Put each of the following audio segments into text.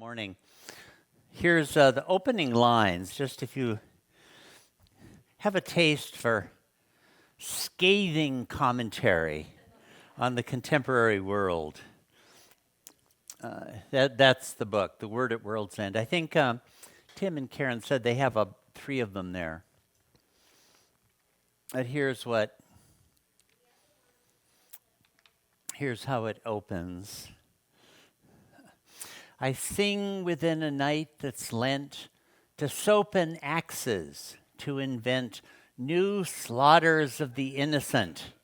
Morning. Here's the opening lines, just if you have a taste for scathing commentary on the contemporary world. That's the book, The Word at World's End. I think Tim and Karen said they have three of them there. But here's how it opens. I sing within a night that's lent to soap and axes to invent new slaughters of the innocent,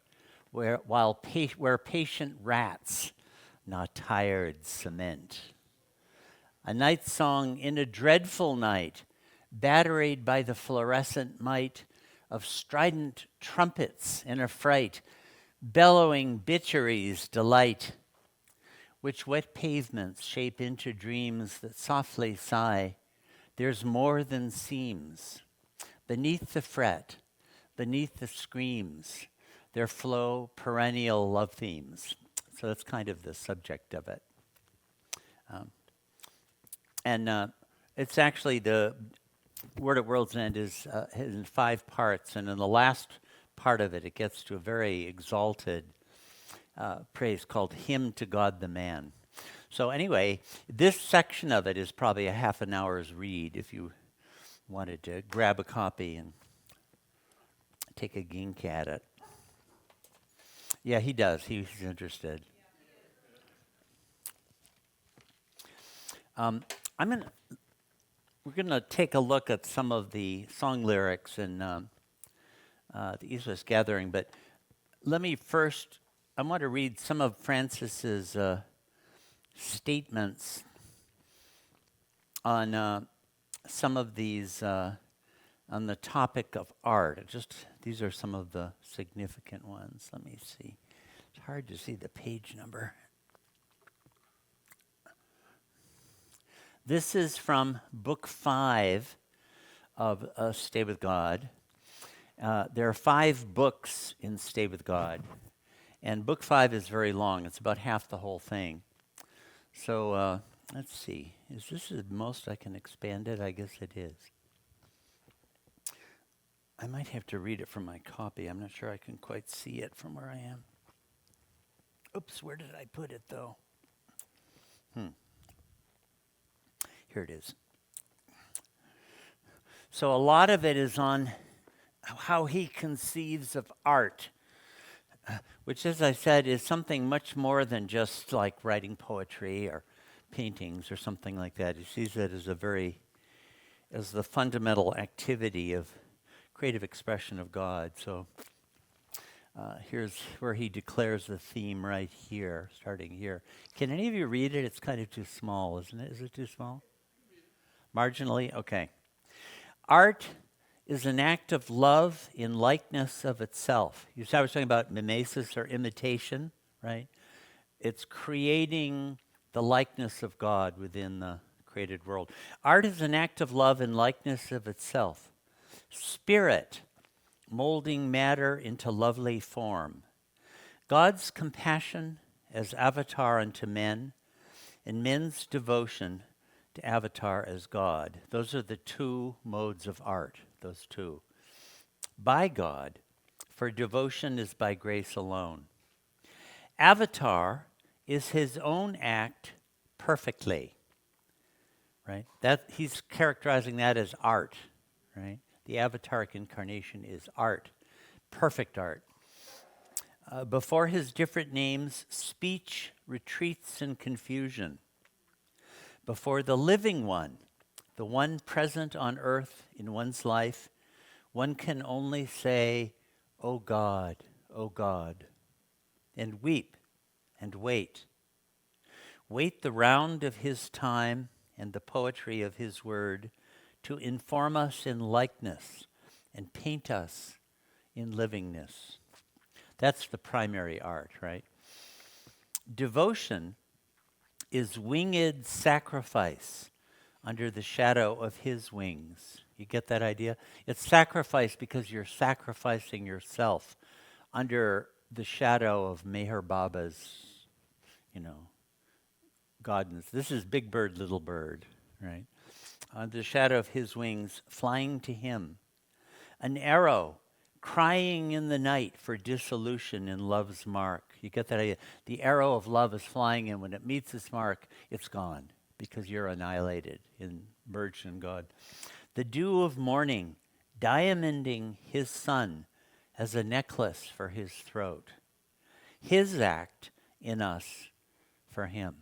where patient rats, not tired cement. A night song in a dreadful night, batteried by the fluorescent might of strident trumpets in a fright, bellowing bitchery's delight, which wet pavements shape into dreams that softly sigh. There's more than seems. Beneath the fret, beneath the screams, there flow perennial love themes. So that's kind of the subject of it. It's actually the Word at World's End is in 5 parts, and in the last part of it, it gets to a very exalted praise called Hymn to God the Man. So anyway, this section of it is probably a half an hour's read if you wanted to grab a copy and take a gink at it. Yeah, he does. He's interested. We're going to take a look at some of the song lyrics in the East West Gathering, but let me first, I want to read some of Francis's statements on some of these, on the topic of art. These are some of the significant ones. Let me see. It's hard to see the page number. This is from Book 5 of Stay With God. There are 5 books in Stay With God, and Book 5 is very long. It's about half the whole thing. So let's see. Is this the most I can expand it? I guess it is. I might have to read it from my copy. I'm not sure I can quite see it from where I am. Oops, where did I put it, though? Here it is. So a lot of it is on how he conceives of art, which, as I said, is something much more than just like writing poetry or paintings or something like that. He sees it as the fundamental activity of creative expression of God. So here's where he declares the theme right here, starting here. Can any of you read it? It's kind of too small, isn't it? Is it too small? Marginally? Okay. Art is an act of love in likeness of itself. You saw I was talking about mimesis or imitation, right? It's creating the likeness of God within the created world. Art is an act of love in likeness of itself. Spirit, molding matter into lovely form. God's compassion as avatar unto men, and men's devotion to avatar as God. Those are the 2 modes of art, those 2. By God, for devotion is by grace alone. Avatar is his own act perfectly, right? That he's characterizing that as art, right? The avataric incarnation is art, perfect art. Before his different names, speech retreats in confusion. Before the living one, the one present on earth in one's life, one can only say, "O God, O God," and weep and wait. Wait the round of his time and the poetry of his word to inform us in likeness and paint us in livingness. That's the primary art, right? Devotion is winged sacrifice under the shadow of his wings. You get that idea? It's sacrifice because you're sacrificing yourself under the shadow of Meher Baba's, This is big bird, little bird, right? The shadow of his wings flying to him. An arrow crying in the night for dissolution in love's mark. You get that idea? The arrow of love is flying, and when it meets its mark, it's gone because you're annihilated, merged in God. The dew of morning diamonding his son as a necklace for his throat. His act in us for him.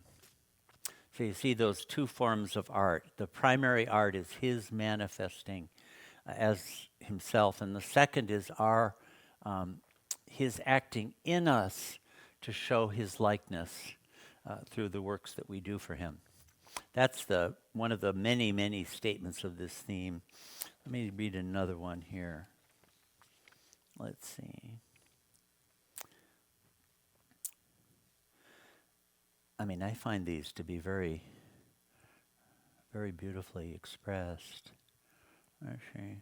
So you see those two forms of art. The primary art is his manifesting as himself, and the second is his acting in us to show his likeness through the works that we do for him. That's one of the many, many statements of this theme. Let me read another one here. Let's see. I find these to be very, very beautifully expressed. Okay.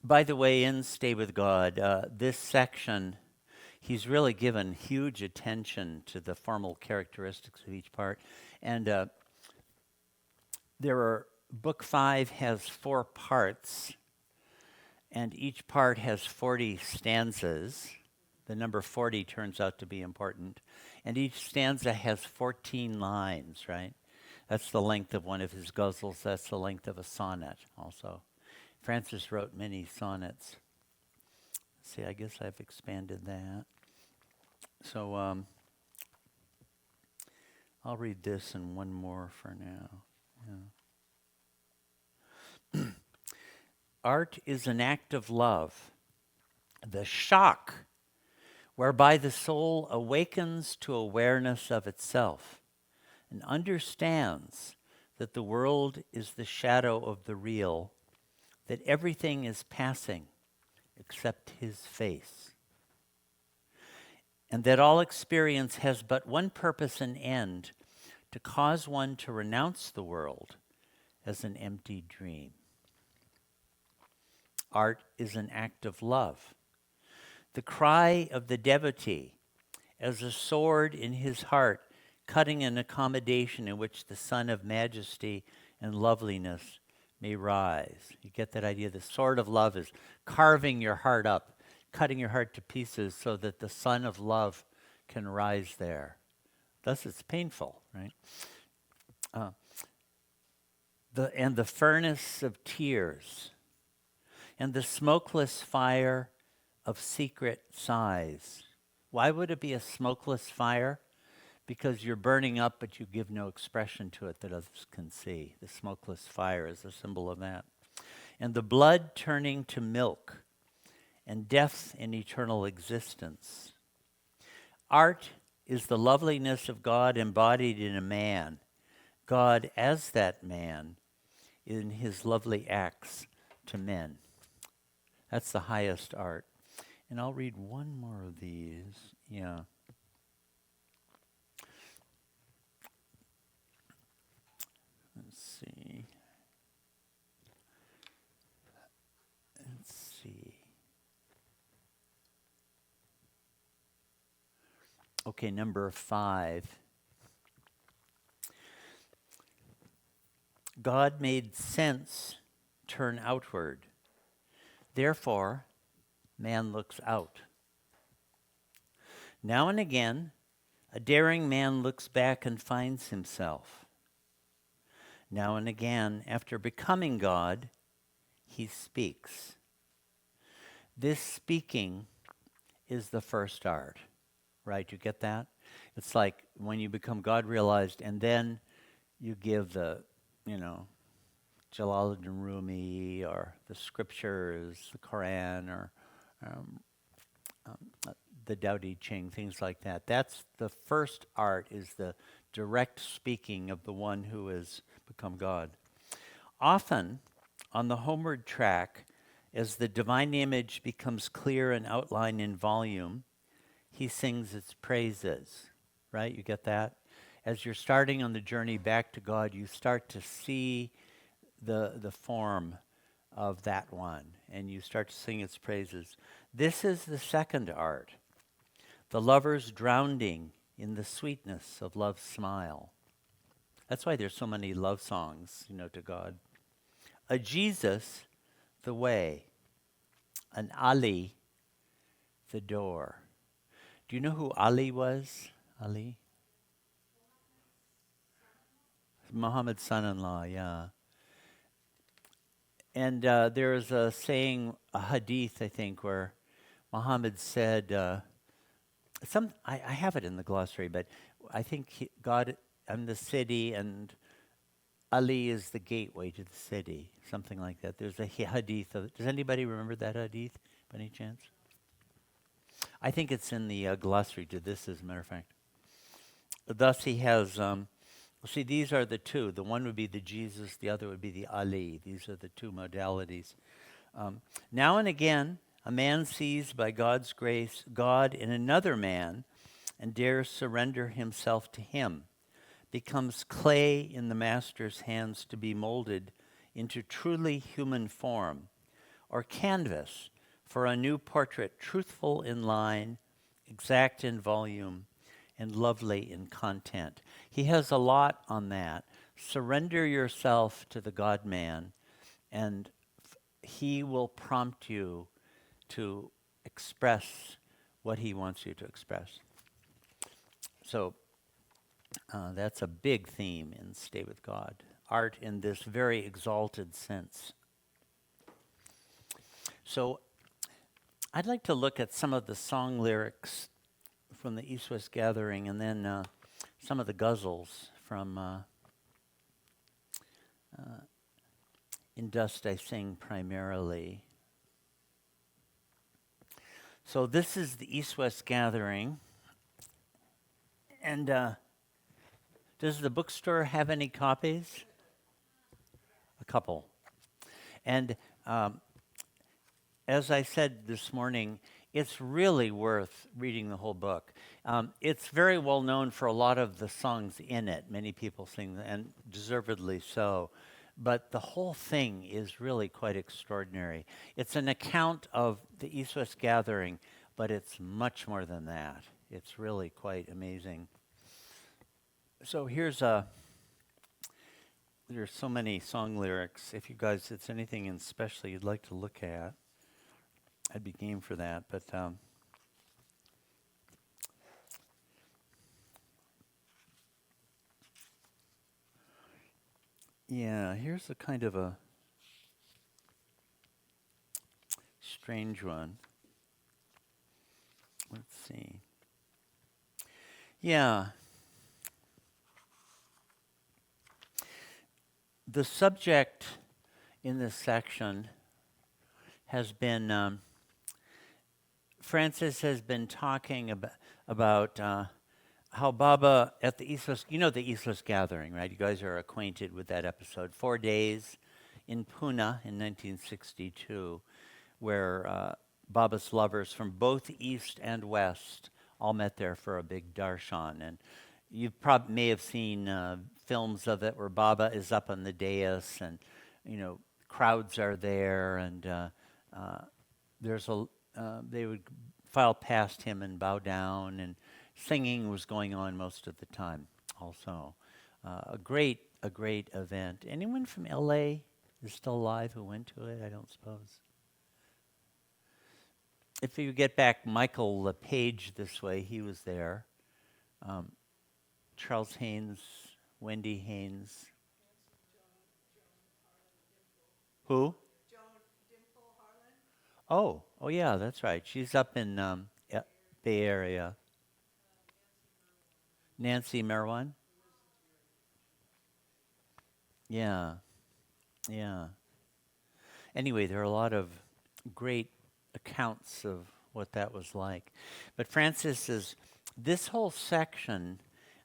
By the way, in Stay With God, this section, he's really given huge attention to the formal characteristics of each part. And Book 5 has 4 parts, and each part has 40 stanzas. The number 40 turns out to be important. And each stanza has 14 lines, right? That's the length of one of his ghazals. That's the length of a sonnet also. Francis wrote many sonnets. See, I guess I've expanded that. So I'll read this and one more for now. Yeah. Art is an act of love, the shock whereby the soul awakens to awareness of itself and understands that the world is the shadow of the real, that everything is passing except his face, and that all experience has but one purpose and end, to cause one to renounce the world as an empty dream. Art is an act of love. The cry of the devotee as a sword in his heart, cutting an accommodation in which the sun of majesty and loveliness may rise. You get that idea? The sword of love is carving your heart up, cutting your heart to pieces so that the sun of love can rise there. Thus it's painful, right? The furnace of tears and the smokeless fire of secret sighs. Why would it be a smokeless fire? Because you're burning up, but you give no expression to it that others can see. The smokeless fire is a symbol of that. And the blood turning to milk, and death in eternal existence. Art is the loveliness of God embodied in a man, God as that man in his lovely acts to men. That's the highest art. And I'll read one more of these. Yeah. Let's see. Okay, number 5. God made sense turn outward. Therefore, man looks out. Now and again, a daring man looks back and finds himself. Now and again, after becoming God, he speaks. This speaking is the first art, right? You get that? It's like when you become God realized, and then you give the, Jalaluddin Rumi or the scriptures, the Quran, or the Tao Te Ching, things like that. That's the first art, is the direct speaking of the one who has become God. Often, on the homeward track, as the divine image becomes clear and outlined in volume, he sings its praises, right? You get that? As you're starting on the journey back to God, you start to see the form of that one, and you start to sing its praises. This is the second art, the lovers drowning in the sweetness of love's smile. That's why there's so many love songs, to God. A Jesus, the way. An Ali, the door. Do you know who Ali was? Ali? Muhammad's son-in-law, yeah. And there's a saying, a hadith, I think, where Muhammad said, I have it in the glossary, but I think God, I'm the city, and Ali is the gateway to the city, something like that. There's a hadith. Does anybody remember that hadith, by any chance? I think it's in the glossary to this, as a matter of fact. Thus he has, see, these are the two. The one would be the Jesus, the other would be the Ali. These are the two modalities. Now and again, a man sees by God's grace God in another man and dares surrender himself to him, becomes clay in the master's hands to be molded into truly human form, or canvas for a new portrait, truthful in line, exact in volume, and lovely in content. He has a lot on that. Surrender yourself to the God-man, and he will prompt you to express what he wants you to express. So that's a big theme in Stay with God. Art in this very exalted sense. So I'd like to look at some of the song lyrics from the East-West Gathering, and then some of the ghazals from In Dust I Sing primarily. So this is the East-West Gathering. And does the bookstore have any copies? A couple. And as I said this morning, it's really worth reading the whole book. It's very well known for a lot of the songs in it. Many people sing, and deservedly so. But the whole thing is really quite extraordinary. It's an account of the East-West Gathering, but it's much more than that. It's really quite amazing. So there's so many song lyrics. If you guys, it's anything in special you'd like to look at, I'd be game for that. But yeah, here's a kind of a strange one. Let's see. Yeah. The subject in this section has been, Francis has been talking about how Baba at the East-West, the East-West Gathering, right? You guys are acquainted with that episode. 4 days in Pune in 1962, where Baba's lovers from both East and West all met there for a big darshan. And you may have seen films of it where Baba is up on the dais, and crowds are there, and they would file past him and bow down, and singing was going on most of the time. Also, a great event. Anyone from LA is still alive who went to it? I don't suppose. If you get back Michael LePage this way, he was there. Charles Haynes, Wendy Haynes. Who? Oh, yeah, that's right. She's up in Bay Area. Nancy Merwan? Yeah. Anyway, there are a lot of great accounts of what that was like. But Francis is, this whole section,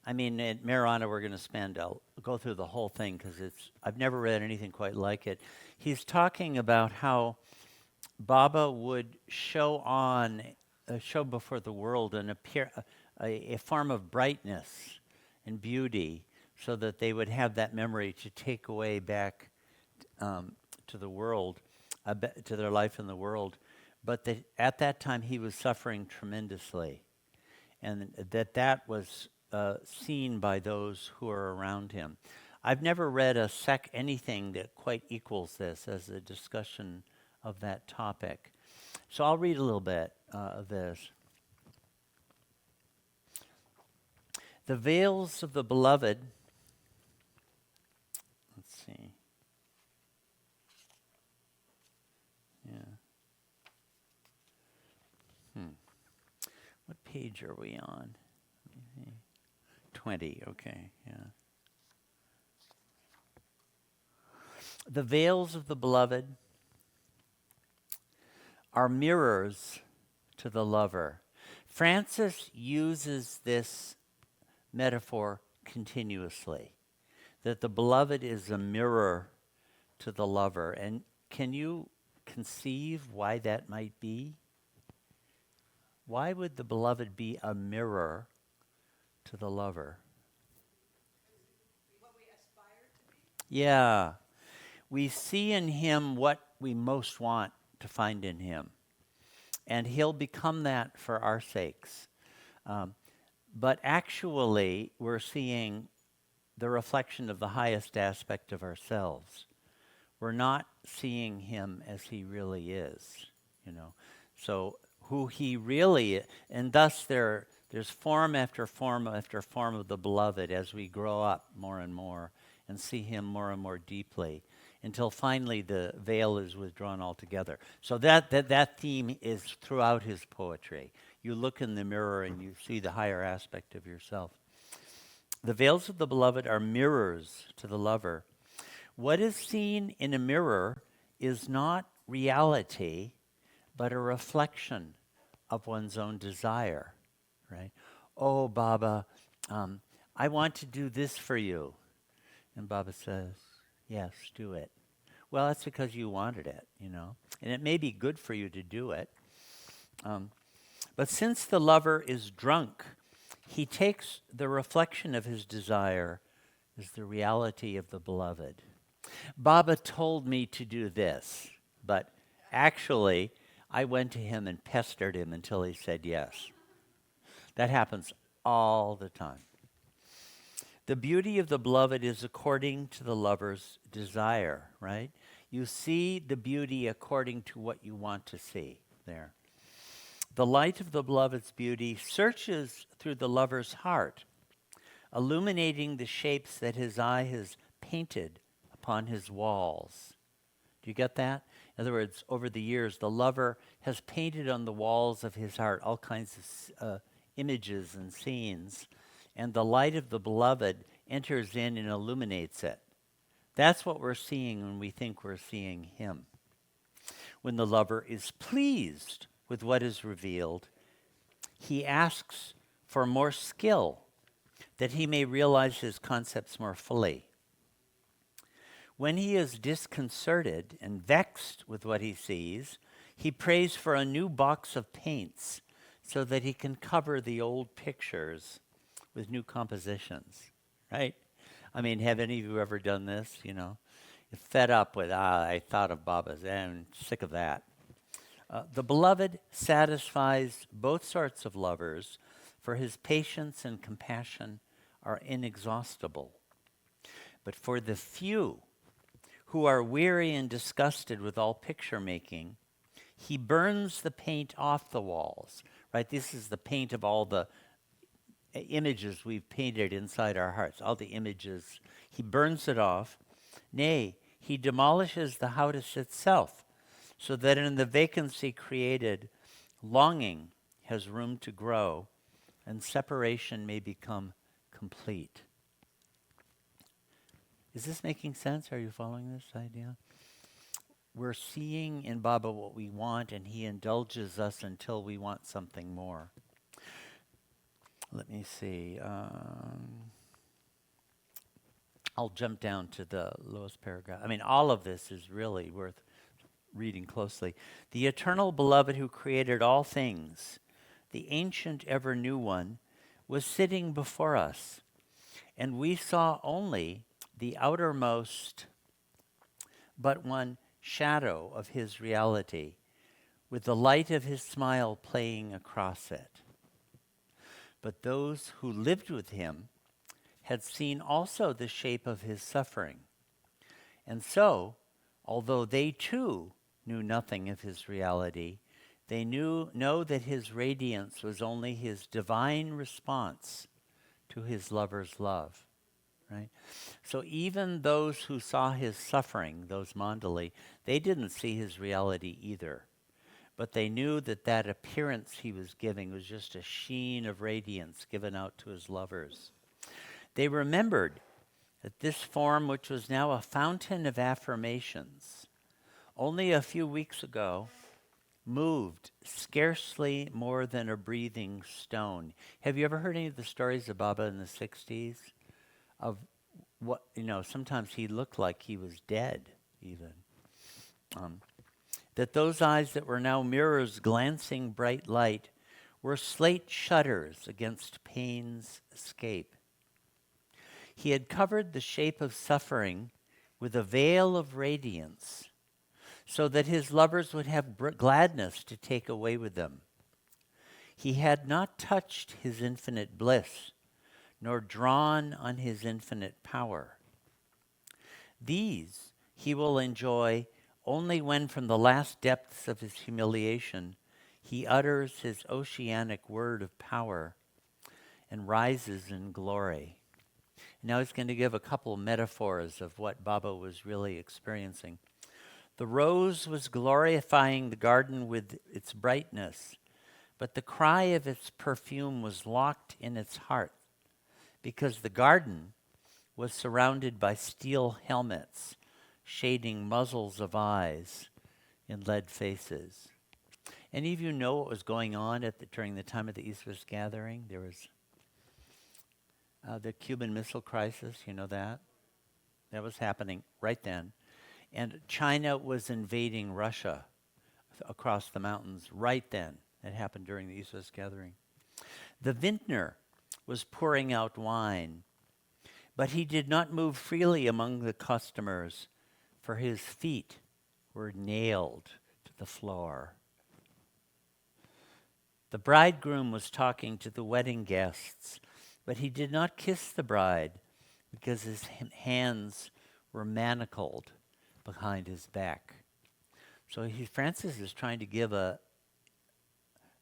I mean, at Mariana we're going to go through the whole thing because I've never read anything quite like it. He's talking about how Baba would show before the world and appear a form of brightness and beauty, so that they would have that memory to take away back to the world, to their life in the world. But at that time he was suffering tremendously. and that was seen by those who are around him. I've never read anything that quite equals this as a discussion of that topic. So I'll read a little bit of this. The veils of the beloved, let's see. Yeah. What page are we on? 20, okay, yeah. The veils of the beloved are mirrors to the lover. Francis uses this metaphor continuously, that the beloved is a mirror to the lover. And can you conceive why that might be? Why would the beloved be a mirror to the lover? What we aspire to be? Yeah. We see in him what we most want to find in him. And he'll become that for our sakes. But actually, we're seeing the reflection of the highest aspect of ourselves. We're not seeing him as he really is, you know. So who he really is, and thus there's form after form after form of the beloved as we grow up more and more and see him more and more deeply, until finally the veil is withdrawn altogether. So that theme is throughout his poetry. You look in the mirror and you see the higher aspect of yourself. The veils of the beloved are mirrors to the lover. What is seen in a mirror is not reality, but a reflection of one's own desire, right? Oh, Baba, I want to do this for you. And Baba says, yes, do it. Well, that's because you wanted it, you know. And it may be good for you to do it. But since the lover is drunk, he takes the reflection of his desire as the reality of the beloved. Baba told me to do this, but actually, I went to him and pestered him until he said yes. That happens all the time. The beauty of the beloved is according to the lover's desire, right? You see the beauty according to what you want to see there. The light of the beloved's beauty searches through the lover's heart, illuminating the shapes that his eye has painted upon his walls. Do you get that? In other words, over the years, the lover has painted on the walls of his heart all kinds of images and scenes, and the light of the beloved enters in and illuminates it. That's what we're seeing when we think we're seeing him. When the lover is pleased with what is revealed, he asks for more skill, that he may realize his concepts more fully. When he is disconcerted and vexed with what he sees, he prays for a new box of paints so that he can cover the old pictures with new compositions, right? I mean, have any of you ever done this, you know? You're fed up with, I thought of Baba's, and I'm sick of that. The beloved satisfies both sorts of lovers, for his patience and compassion are inexhaustible. But for the few who are weary and disgusted with all picture making, he burns the paint off the walls, right? This is the paint of all the images we've painted inside our hearts, all the images. He burns it off. Nay, he demolishes the house itself, so that in the vacancy created, longing has room to grow, and separation may become complete. Is this making sense? Are you following this idea? We're seeing in Baba what we want, and he indulges us until we want something more. Let me see. I'll jump down to the lowest paragraph. I mean, all of this is really worth reading closely. The eternal beloved who created all things, the ancient ever new one, was sitting before us, and we saw only the outermost but one shadow of his reality, with the light of his smile playing across it. But those who lived with him had seen also the shape of his suffering. And so, although they too knew nothing of his reality, they know that his radiance was only his divine response to his lover's love. Right? So even those who saw his suffering, those Mandali, they didn't see his reality either. But they knew that that appearance he was giving was just a sheen of radiance given out to his lovers. They remembered that this form, which was now a fountain of affirmations, only a few weeks ago moved scarcely more than a breathing stone. Have you ever heard any of the stories of Baba in the 60s? Of what, sometimes he looked like he was dead, even. That those eyes that were now mirrors glancing bright light were slate shutters against pain's escape. He had covered the shape of suffering with a veil of radiance, so that his lovers would have gladness to take away with them. He had not touched his infinite bliss, nor drawn on his infinite power. These he will enjoy only when from the last depths of his humiliation he utters his oceanic word of power and rises in glory. Now he's going to give a couple metaphors of what Baba was really experiencing. The rose was glorifying the garden with its brightness, but the cry of its perfume was locked in its heart, because the garden was surrounded by steel helmets, shading muzzles of eyes in lead faces. Any of you know what was going on during the time of the East-West Gathering? There was the Cuban Missile Crisis, you know that? That was happening right then. And China was invading Russia across the mountains right then. That happened during the East-West Gathering. The vintner was pouring out wine, but he did not move freely among the customers, for his feet were nailed to the floor. The bridegroom was talking to the wedding guests, but he did not kiss the bride because his hands were manacled behind his back. So Francis is trying to give a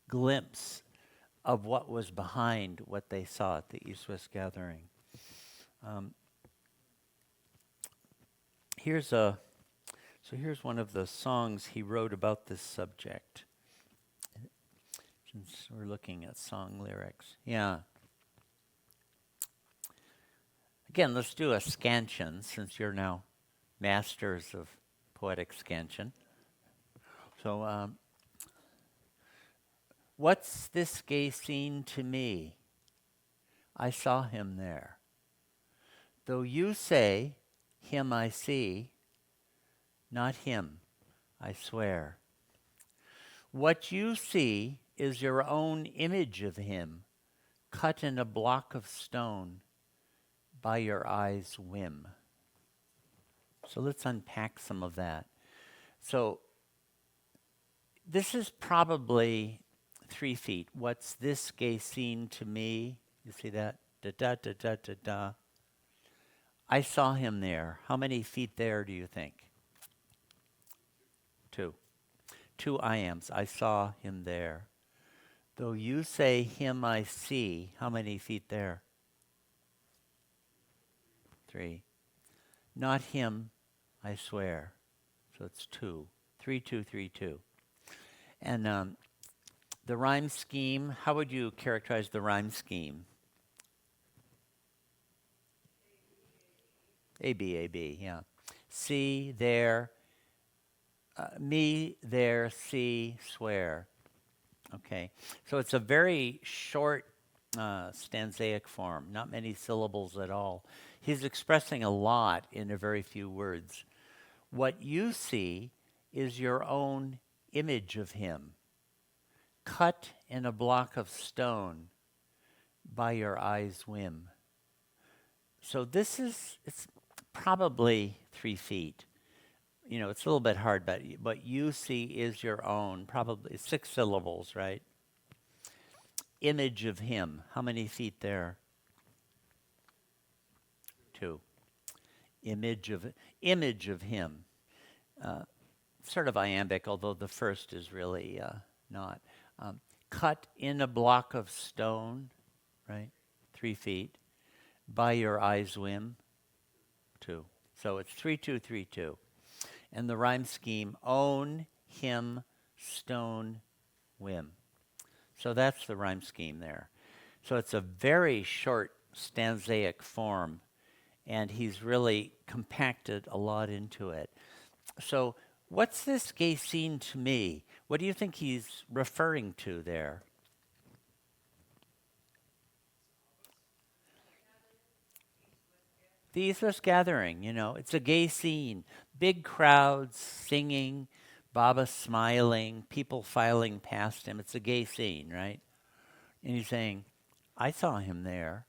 glimpse of what was behind what they saw at the East-West Gathering. Here's one of the songs he wrote about this subject. Since we're looking at song lyrics. Yeah. Again, let's do a scansion, since you're now masters of poetic scansion. So, what's this gay scene to me? I saw him there. Though you say, him I see, not him, I swear. What you see is your own image of him, cut in a block of stone by your eye's whim. So let's unpack some of that. So this is probably 3 feet. What's this gay scene to me? You see that? Da da da da da da. I saw him there. How many feet there do you think? 2. 2 I ams. I saw him there. Though you say him I see, how many feet there? 3. Not him, I swear. So it's 2. 3, 2, 3, 2. And the rhyme scheme, how would you characterize the rhyme scheme? A, B, yeah. See, there, me, there, see, swear. Okay, so it's a very short stanzaic form, not many syllables at all. He's expressing a lot in a very few words. What you see is your own image of him, cut in a block of stone by your eye's whim. So it's probably 3 feet. You know, it's a little bit hard, but what you see is your own, probably 6 syllables, right? image of him. How many feet there? 2. Image of him. Sort of iambic, although the first is really not. Cut in a block of stone, right? 3 feet. By your eyes whim, 2. So it's 3, 2, 3, 2. And the rhyme scheme, own, him, stone, whim. So that's the rhyme scheme there. So it's a very short stanzaic form, and he's really compacted a lot into it. So what's this gay scene to me? What do you think he's referring to there? The Eastwest Gathering, it's a gay scene. Big crowds singing, Baba smiling, people filing past him. It's a gay scene, right? And he's saying, I saw him there.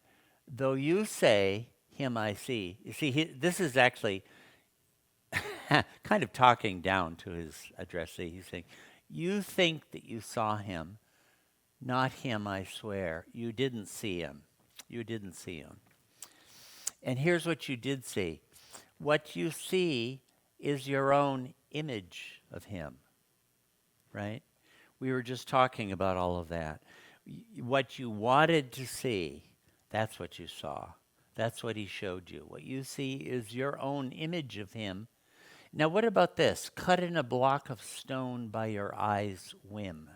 Though you say, him I see. You see, this is actually kind of talking down to his addressee. He's saying, you think that you saw him, not him, I swear. You didn't see him. You didn't see him. And here's what you did see. What you see is your own image of him, right? We were just talking about all of that. What you wanted to see, that's what you saw. That's what he showed you. What you see is your own image of him. Now, what about this? Cut in a block of stone by your eyes' whim.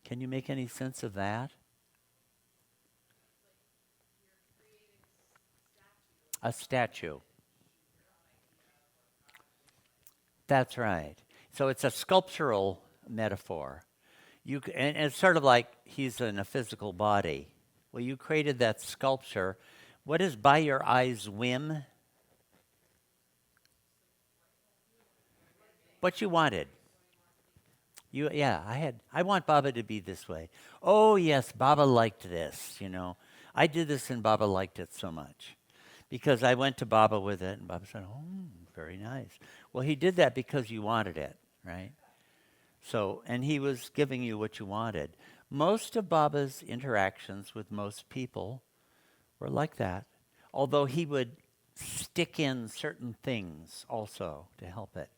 Can you make any sense of that? A statue. That's right. So it's a sculptural metaphor. And it's sort of like he's in a physical body. Well, you created that sculpture. What is by your eyes' whim? What you wanted. I want Baba to be this way. Oh, yes, Baba liked this, I did this and Baba liked it so much. Because I went to Baba with it, and Baba said, oh, very nice. Well, he did that because you wanted it, right? So, and he was giving you what you wanted. Most of Baba's interactions with most people were like that, although he would stick in certain things also to help it.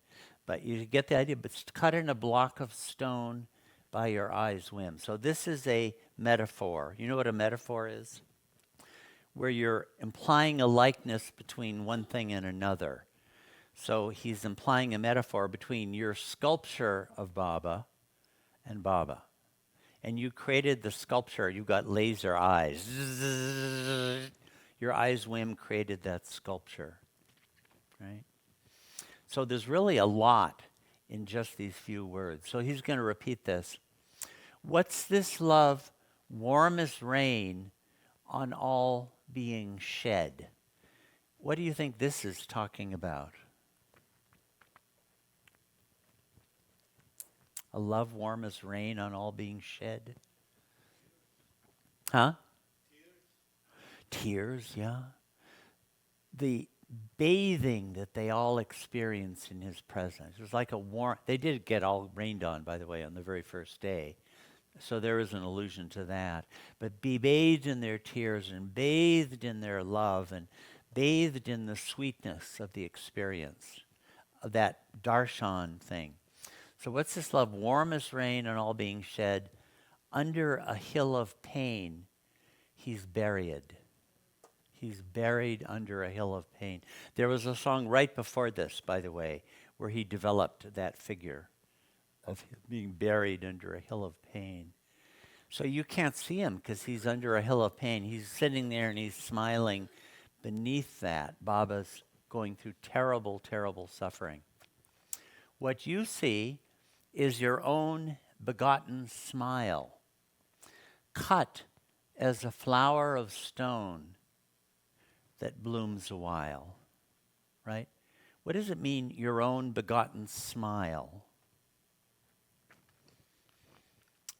But you get the idea, but cut in a block of stone by your eyes' whim. So this is a metaphor. You know what a metaphor is? Where you're implying a likeness between one thing and another. So he's implying a metaphor between your sculpture of Baba and Baba. And you created the sculpture. You got laser eyes. Your eyes' whim created that sculpture, right? So there's really a lot in just these few words. So he's going to repeat this. What's this love, warm as rain, on all being shed? What do you think this is talking about? A love warm as rain on all being shed? Huh? Tears, yeah. The bathing that they all experience in his presence. It was like a warm, they did get all rained on, by the way, on the very first day. So there is an allusion to that. But be bathed in their tears and bathed in their love and bathed in the sweetness of the experience, of that darshan thing. So what's this love? Warm as rain and all being shed. Under a hill of pain, he's buried. He's buried under a hill of pain. There was a song right before this, by the way, where he developed that figure of being buried under a hill of pain. So you can't see him because he's under a hill of pain. He's sitting there and he's smiling. Beneath that, Baba's going through terrible, terrible suffering. What you see is your own begotten smile, cut as a flower of stone that blooms a while, right? What does it mean, your own begotten smile?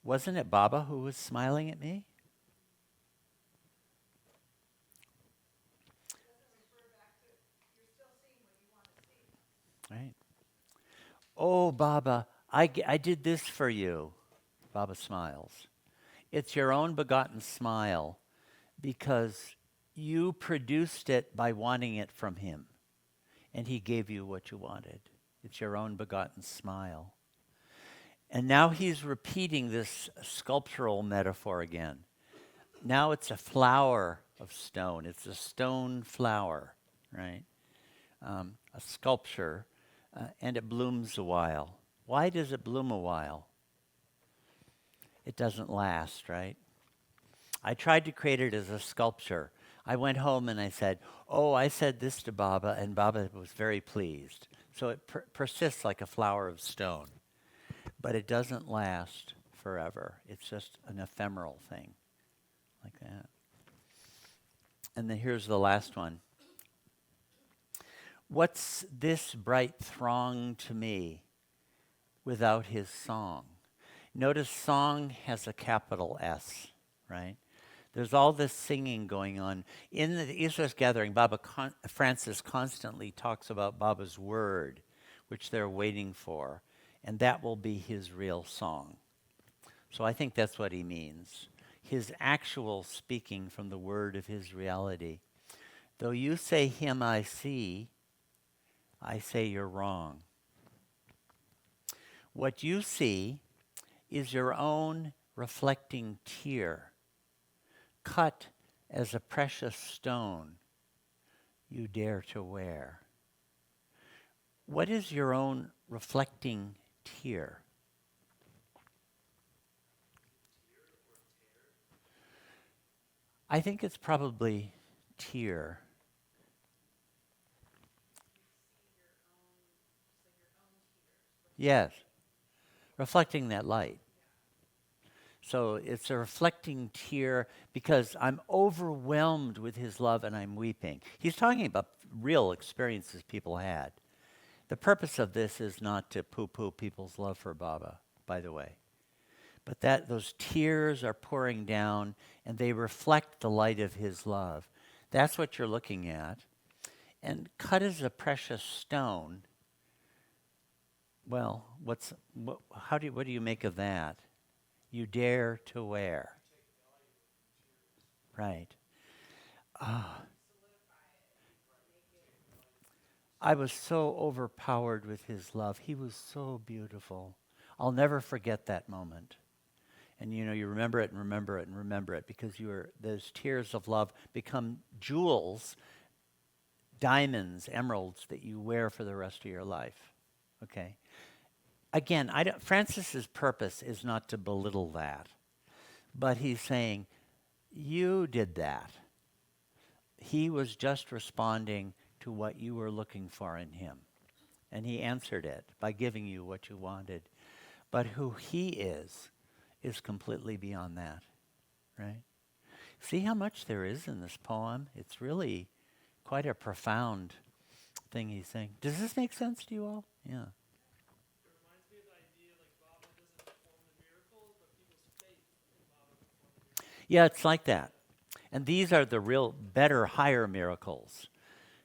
Wasn't it Baba who was smiling at me? Right. Oh, Baba, I did this for you. Baba smiles. It's your own begotten smile because you produced it by wanting it from him, and he gave you what you wanted. It's your own begotten smile. And now he's repeating this sculptural metaphor again. Now it's a flower of stone. It's a stone flower, right? A sculpture, and it blooms a while. Why does it bloom a while? It doesn't last, right? I tried to create it as a sculpture. I went home and I said, oh, I said this to Baba, and Baba was very pleased. So it persists like a flower of stone. But it doesn't last forever. It's just an ephemeral thing, like that. And then here's the last one. What's this bright throng to me without his song? Notice song has a capital S, right? There's all this singing going on. In the East West Gathering, Francis constantly talks about Baba's word, which they're waiting for, and that will be his real song. So I think that's what he means. His actual speaking from the word of his reality. Though you say him I see, I say you're wrong. What you see is your own reflecting tear, cut as a precious stone you dare to wear. What is your own reflecting tear? I think it's probably tear. Yes, reflecting that light. So it's a reflecting tear because I'm overwhelmed with his love and I'm weeping. He's talking about real experiences people had. The purpose of this is not to poo-poo people's love for Baba, by the way. But that those tears are pouring down and they reflect the light of his love. That's what you're looking at. And cut as a precious stone. Well, what do you make of that? You dare to wear. Right. Ah. I was so overpowered with his love. He was so beautiful. I'll never forget that moment. And you remember it and remember it and remember it because those tears of love become jewels, diamonds, emeralds that you wear for the rest of your life. Okay? Again, Francis's purpose is not to belittle that, but he's saying, you did that. He was just responding to what you were looking for in him. And he answered it by giving you what you wanted. But who he is completely beyond that, right? See how much there is in this poem? It's really quite a profound thing he's saying. Does this make sense to you all? Yeah. It reminds me of the idea like Baba doesn't perform the miracles, but people's faith in Baba perform the miracles. Yeah, it's like that. And these are the real, better, higher miracles.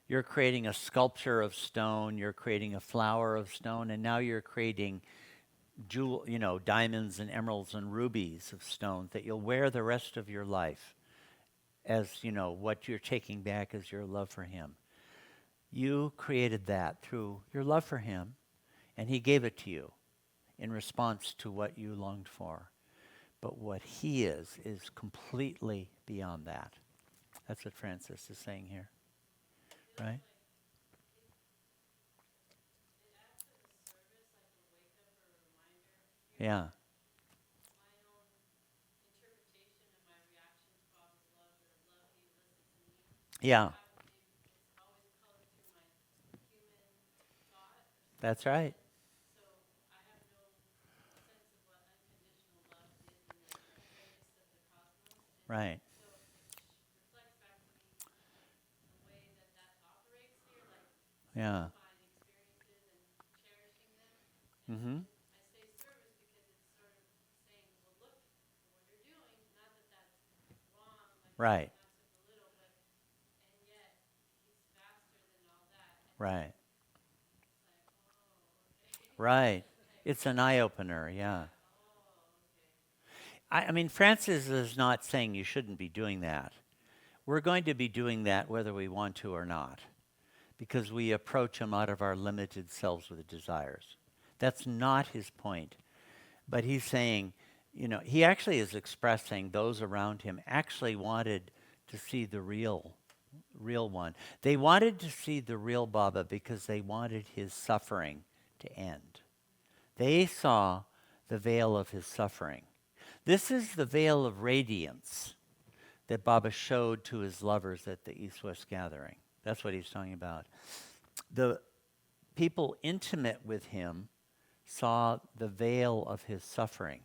You're creating a sculpture of stone, you're creating a flower of stone, and now you're creating diamonds and emeralds and rubies of stone that you'll wear the rest of your life as, what you're taking back as your love for him. You created that through your love for him, and he gave it to you in response to what you longed for. But what he is completely beyond that. That's what Francis is saying here. Right? Yeah. Yeah. That's right. Right. Yeah. Mm-hmm. Right. Right. Right. It's an eye-opener, yeah. I mean, Francis is not saying you shouldn't be doing that. We're going to be doing that whether we want to or not, because we approach him out of our limited selves with desires. That's not his point. But he's saying, he actually is expressing those around him actually wanted to see the real one. They wanted to see the real Baba because they wanted his suffering to end. They saw the veil of his suffering. This is the veil of radiance that Baba showed to his lovers at the East-West gathering. That's what he's talking about. The people intimate with him saw the veil of his suffering.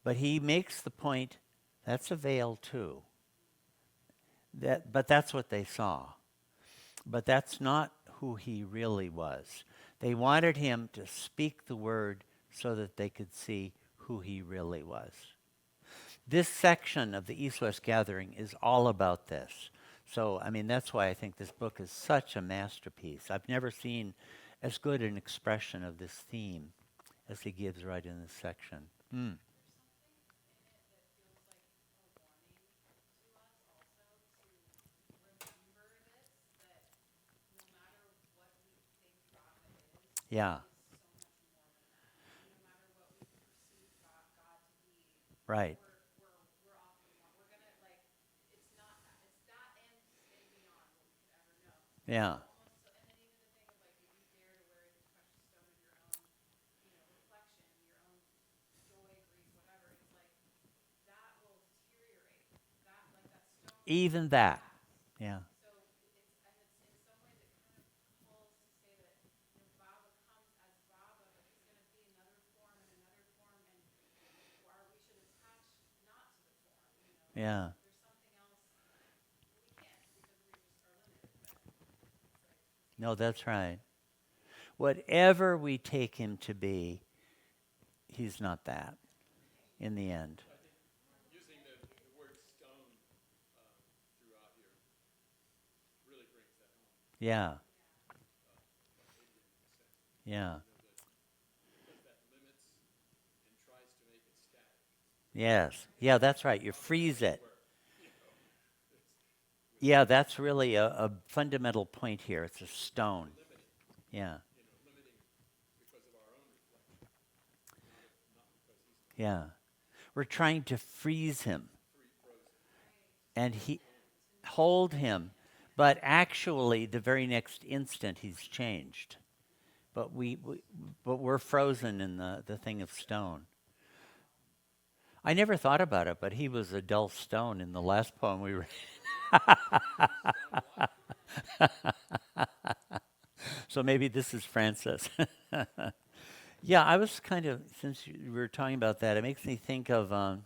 But he makes the point, that's a veil too. But that's what they saw. But that's not who he really was. They wanted him to speak the word so that they could see who he really was. This section of the East-West Gathering is all about this. So, I mean, that's why I think this book is such a masterpiece. I've never seen as good an expression of this theme as he gives right in this section. Yeah. Right. Yeah. Even that. Yeah. Yeah. No, that's right. Whatever we take him to be, he's not that in the end. I think using the word stone throughout here really brings that home. Yeah. Like Adrian was saying. Yeah. Because that limits and tries to make it static. Yes. Yeah, that's right. You freeze it. Where, you know, Yeah, that's really a fundamental point here. It's a stone. limiting, Yeah. limiting because of our own reflection, not because he's Yeah. We're trying to freeze him frozen. and he hold him, but actually the very next instant he's changed. But we're frozen in the thing of stone. I never thought about it, but he was a dull stone in the last poem we read. So maybe this is Francis. Yeah, I was kind of, since you were talking about that, it makes me think of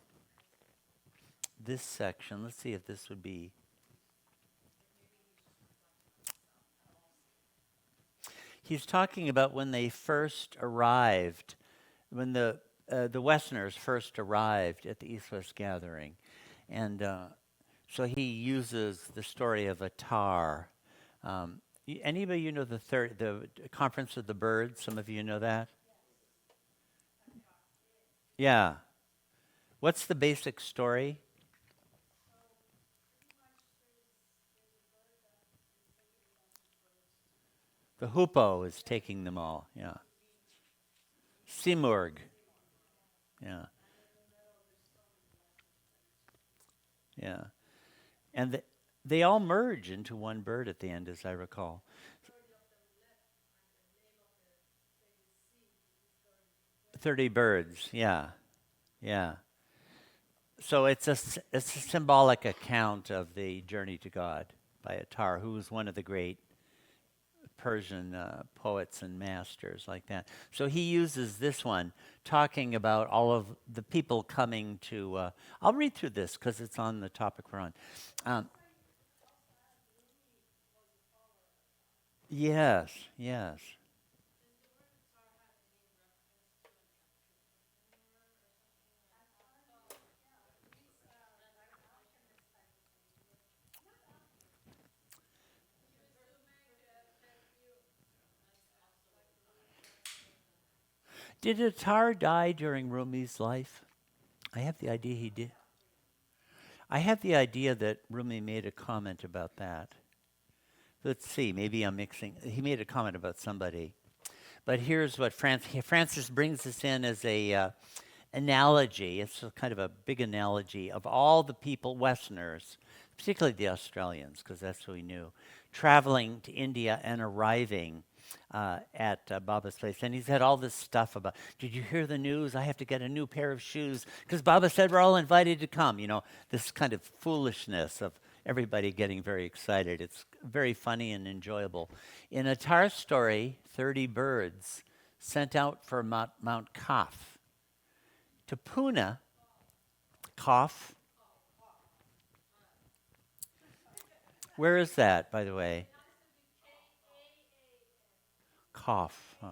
this section. Let's see if this would be. He's talking about when they first arrived, when the Westerners first arrived at the East-West Gathering. And so he uses the story of a tar. Anybody you know the Conference of the Birds? Some of you know that? Yeah. What's the basic story? The hoopoe is taking them all. Yeah. Simurg. Yeah. Yeah. And they all merge into one bird at the end, as I recall. 30 birds. Yeah. Yeah. So it's a symbolic account of the journey to God by Attar, who was one of the great Persian poets and masters like that. So he uses this one, talking about all of the people coming to. I'll read through this because it's on the topic we're on. Yes, yes. Did Attar die during Rumi's life? I have the idea he did. I have the idea that Rumi made a comment about that. Let's see, maybe I'm mixing. He made a comment about somebody. But here's what Francis brings us in as a analogy. It's a kind of a big analogy of all the people, Westerners, particularly the Australians, because that's who he knew, traveling to India and arriving at Baba's place. And he's had all this stuff about, did you hear the news? I have to get a new pair of shoes because Baba said we're all invited to come. You know, this kind of foolishness of everybody getting very excited. It's very funny and enjoyable. In Attar's story, 30 birds sent out for Mount Kaf. To Pune, Kaf. Where is that, by the way? Kaf. Huh.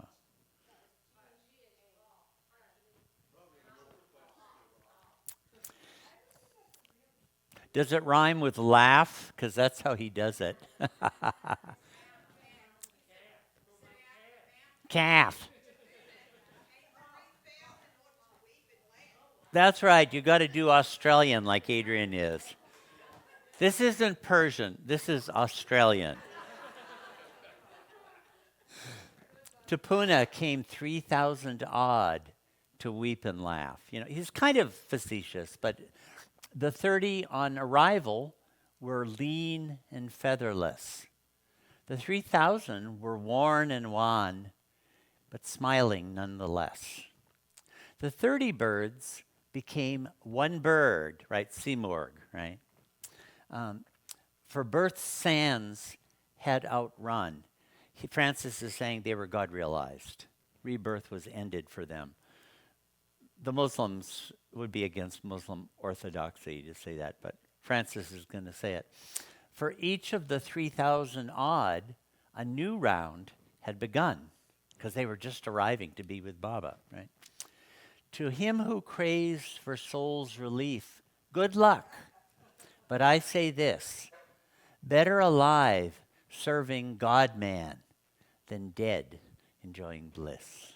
Does it rhyme with laugh? Because that's how he does it. Calf. That's right. You got to do Australian like Adrian is. This isn't Persian. This is Australian. To Pune came 3,000 odd to weep and laugh. You know, he's kind of facetious, but the 30 on arrival were lean and featherless. The 3,000 were worn and wan, but smiling nonetheless. The 30 birds became one bird, right? Simorg, right? For birth's sands had outrun. Francis is saying they were God realized. Rebirth was ended for them. The Muslims would be against Muslim orthodoxy to say that, but Francis is going to say it. For each of the 3,000 odd, a new round had begun because they were just arriving to be with Baba, right? To him who craves for soul's relief, good luck. But I say this, better alive serving God-man than dead enjoying bliss.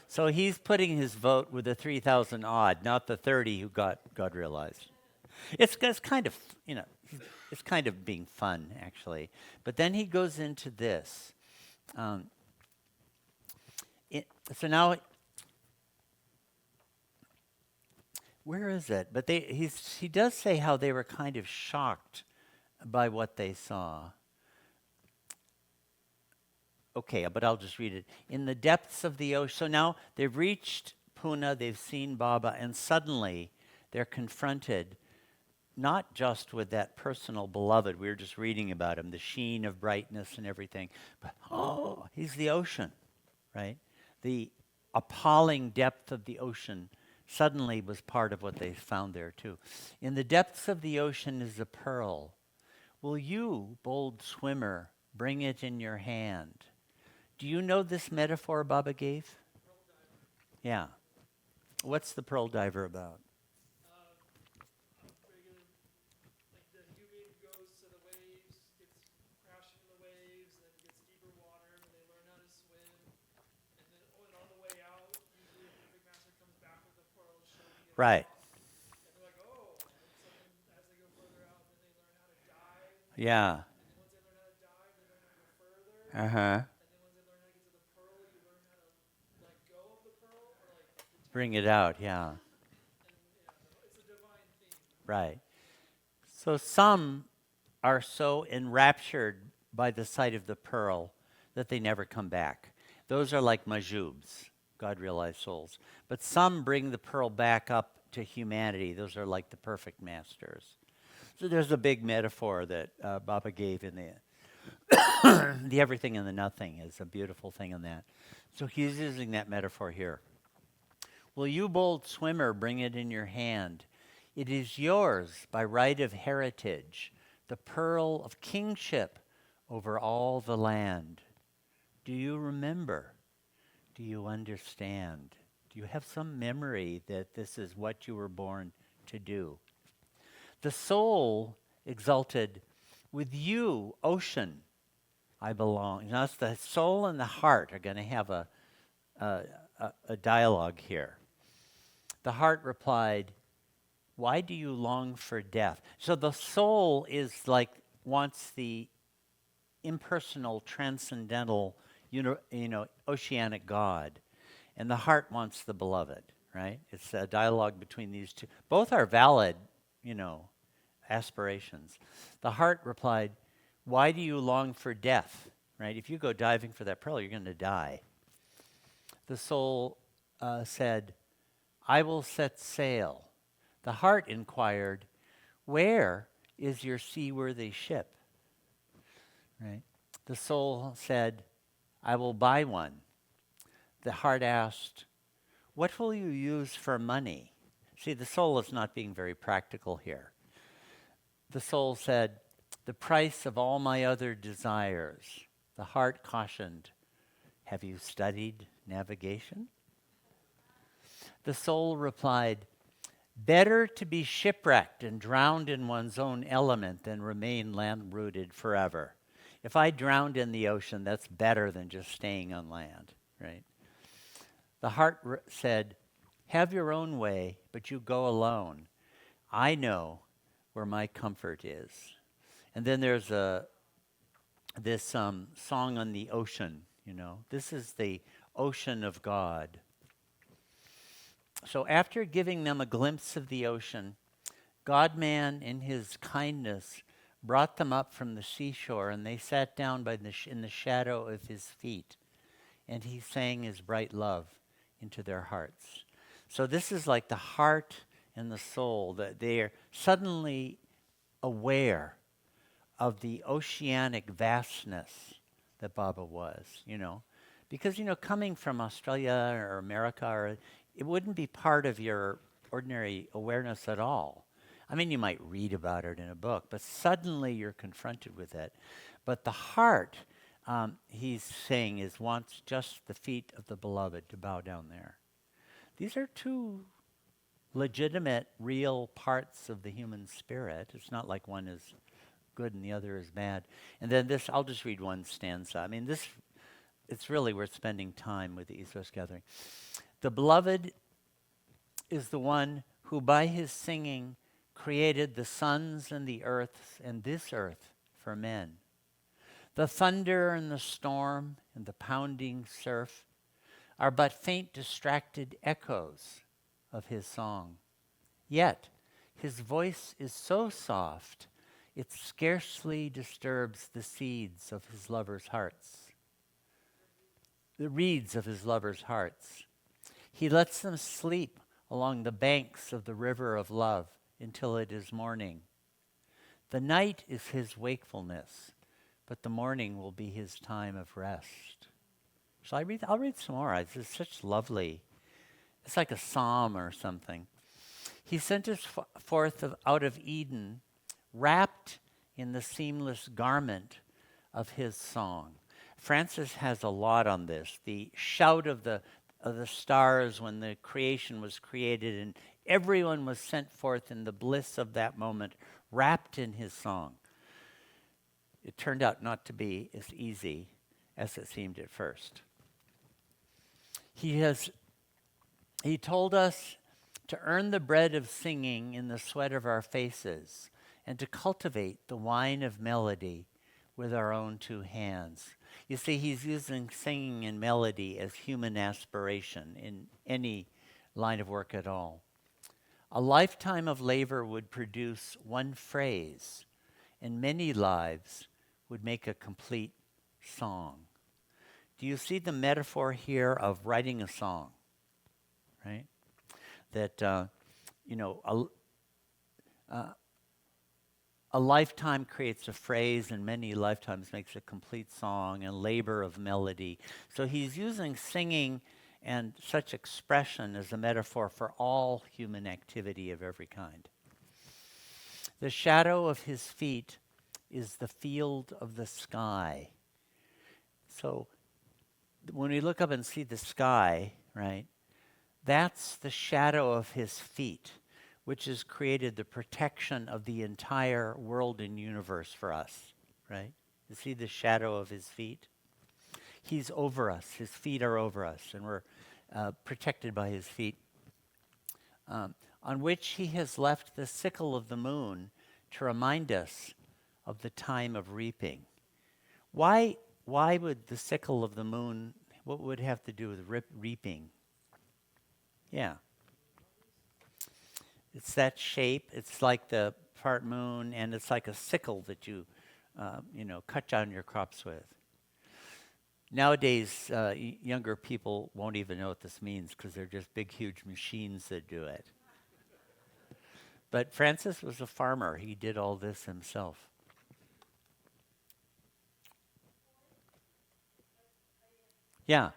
So he's putting his vote with the 3,000 odd, not the 30 who got God realized. It's kind of, you know, it's kind of being fun, actually. But then he goes into this. So now, where is it? But he does say how they were kind of shocked by what they saw. Okay, but I'll just read it. In the depths of the ocean. So now they've reached Pune, they've seen Baba, and suddenly they're confronted not just with that personal beloved, we were just reading about him, the sheen of brightness and everything, but he's the ocean, right? The appalling depth of the ocean suddenly was part of what they found there too. In the depths of the ocean is a pearl. Will you, bold swimmer, bring it in your hand? Do you know this metaphor Baba gave? Yeah. What's the pearl diver about? Regular, like the human goes to the waves, gets crashing in the waves, and then gets deeper water, and they learn how to swim. And then on the way out, usually a perfect master comes back with the pearl, showing it Right. off. And they're like, oh. And so then as they go further out, then they learn how to dive. Yeah. And then once they learn how to dive, they learn how to go further. Uh-huh. And then once they learn how to get to the pearl, you learn how to let go of the pearl or like retain Bring it out, yeah. And it's a divine theme. Right. So some are so enraptured by the sight of the pearl that they never come back. Those are like majubs, God-realized souls. But some bring the pearl back up to humanity. Those are like the perfect masters. So there's a big metaphor that Baba gave in the everything and the nothing is a beautiful thing in that. So he's using that metaphor here. Will you, bold swimmer, bring it in your hand? It is yours by right of heritage, the pearl of kingship over all the land. Do you remember? Do you understand? Do you have some memory that this is what you were born to do? The soul exulted, with you, ocean, I belong. Now, it's the soul and the heart are going to have a dialogue here. The heart replied, why do you long for death? So the soul is like, wants the impersonal, transcendental, oceanic God. And the heart wants the beloved, right? It's a dialogue between these two. Both are valid, aspirations. The heart replied, why do you long for death, right? If you go diving for that pearl, you're going to die. The soul said, I will set sail. The heart inquired, where is your seaworthy ship? Right? The soul said, I will buy one. The heart asked, what will you use for money? See, the soul is not being very practical here. The soul said, the price of all my other desires. The heart cautioned, have you studied navigation? The soul replied, better to be shipwrecked and drowned in one's own element than remain land-rooted forever. If I drowned in the ocean, that's better than just staying on land, right? The heart said, have your own way, but you go alone. I know where my comfort is. And then there's this song on the ocean, This is the ocean of God. So after giving them a glimpse of the ocean, God-man in his kindness brought them up from the seashore, and they sat down in the shadow of his feet, and he sang his bright love into their hearts. So this is like the heart and the soul, that they are suddenly aware of the oceanic vastness that Baba was, Because, coming from Australia or America, it wouldn't be part of your ordinary awareness at all. I mean, you might read about it in a book, but suddenly you're confronted with it. But the heart, he's saying, wants just the feet of the beloved to bow down there. These are two legitimate, real parts of the human spirit. It's not like one is good and the other is bad. And then this, I'll just read one stanza. I mean, it's really worth spending time with the East West Gathering. The beloved is the one who by his singing created the suns and the earths and this earth for men. The thunder and the storm and the pounding surf are but faint distracted echoes of his song. Yet his voice is so soft, it scarcely disturbs the seeds of his lovers' hearts. The reeds of his lovers' hearts. He lets them sleep along the banks of the river of love until it is morning. The night is his wakefulness, but the morning will be his time of rest. Shall I read? I'll read some more. It's such lovely. It's like a psalm or something. He sent us forth out of Eden, wrapped in the seamless garment of his song. Francis has a lot on this. The shout of the stars when the creation was created, and everyone was sent forth in the bliss of that moment, wrapped in his song. It turned out not to be as easy as it seemed at first. He told us to earn the bread of singing in the sweat of our faces, and to cultivate the wine of melody with our own two hands. You see, he's using singing and melody as human aspiration in any line of work at all. A lifetime of labor would produce one phrase, and many lives would make a complete song. Do you see the metaphor here of writing a song, right? That, a lifetime creates a phrase, and many lifetimes makes a complete song, and labor of melody. So he's using singing and such expression as a metaphor for all human activity of every kind. The shadow of his feet is the field of the sky. So when we look up and see the sky, right, that's the shadow of his feet, which has created the protection of the entire world and universe for us, right? You see the shadow of his feet? He's over us. His feet are over us, and we're protected by his feet. on which he has left the sickle of the moon to remind us of the time of reaping. Why would the sickle of the moon, what would it have to do with reaping? Yeah. It's that shape. It's like the part moon, and it's like a sickle that you cut down your crops with. Nowadays, younger people won't even know what this means because they're just big, huge machines that do it. But Francis was a farmer. He did all this himself. Yeah.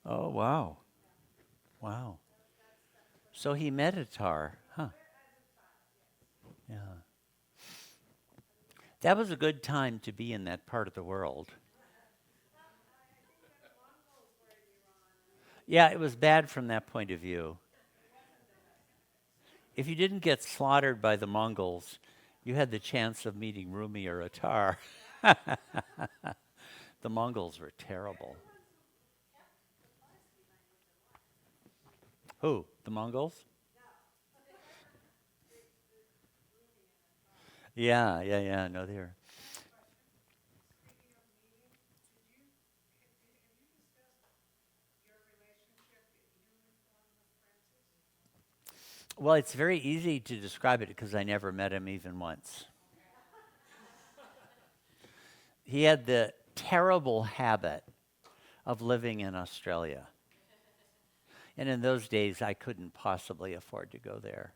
Oh, wow. Wow. So he met a tar, huh? Yeah. That was a good time to be in that part of the world. Yeah, it was bad from that point of view. If you didn't get slaughtered by the Mongols, you had the chance of meeting Rumi or Attar. The Mongols were terrible. Who? The Mongols? Yeah. No, they're. Well, it's very easy to describe it because I never met him even once. He had the terrible habit of living in Australia. And in those days, I couldn't possibly afford to go there.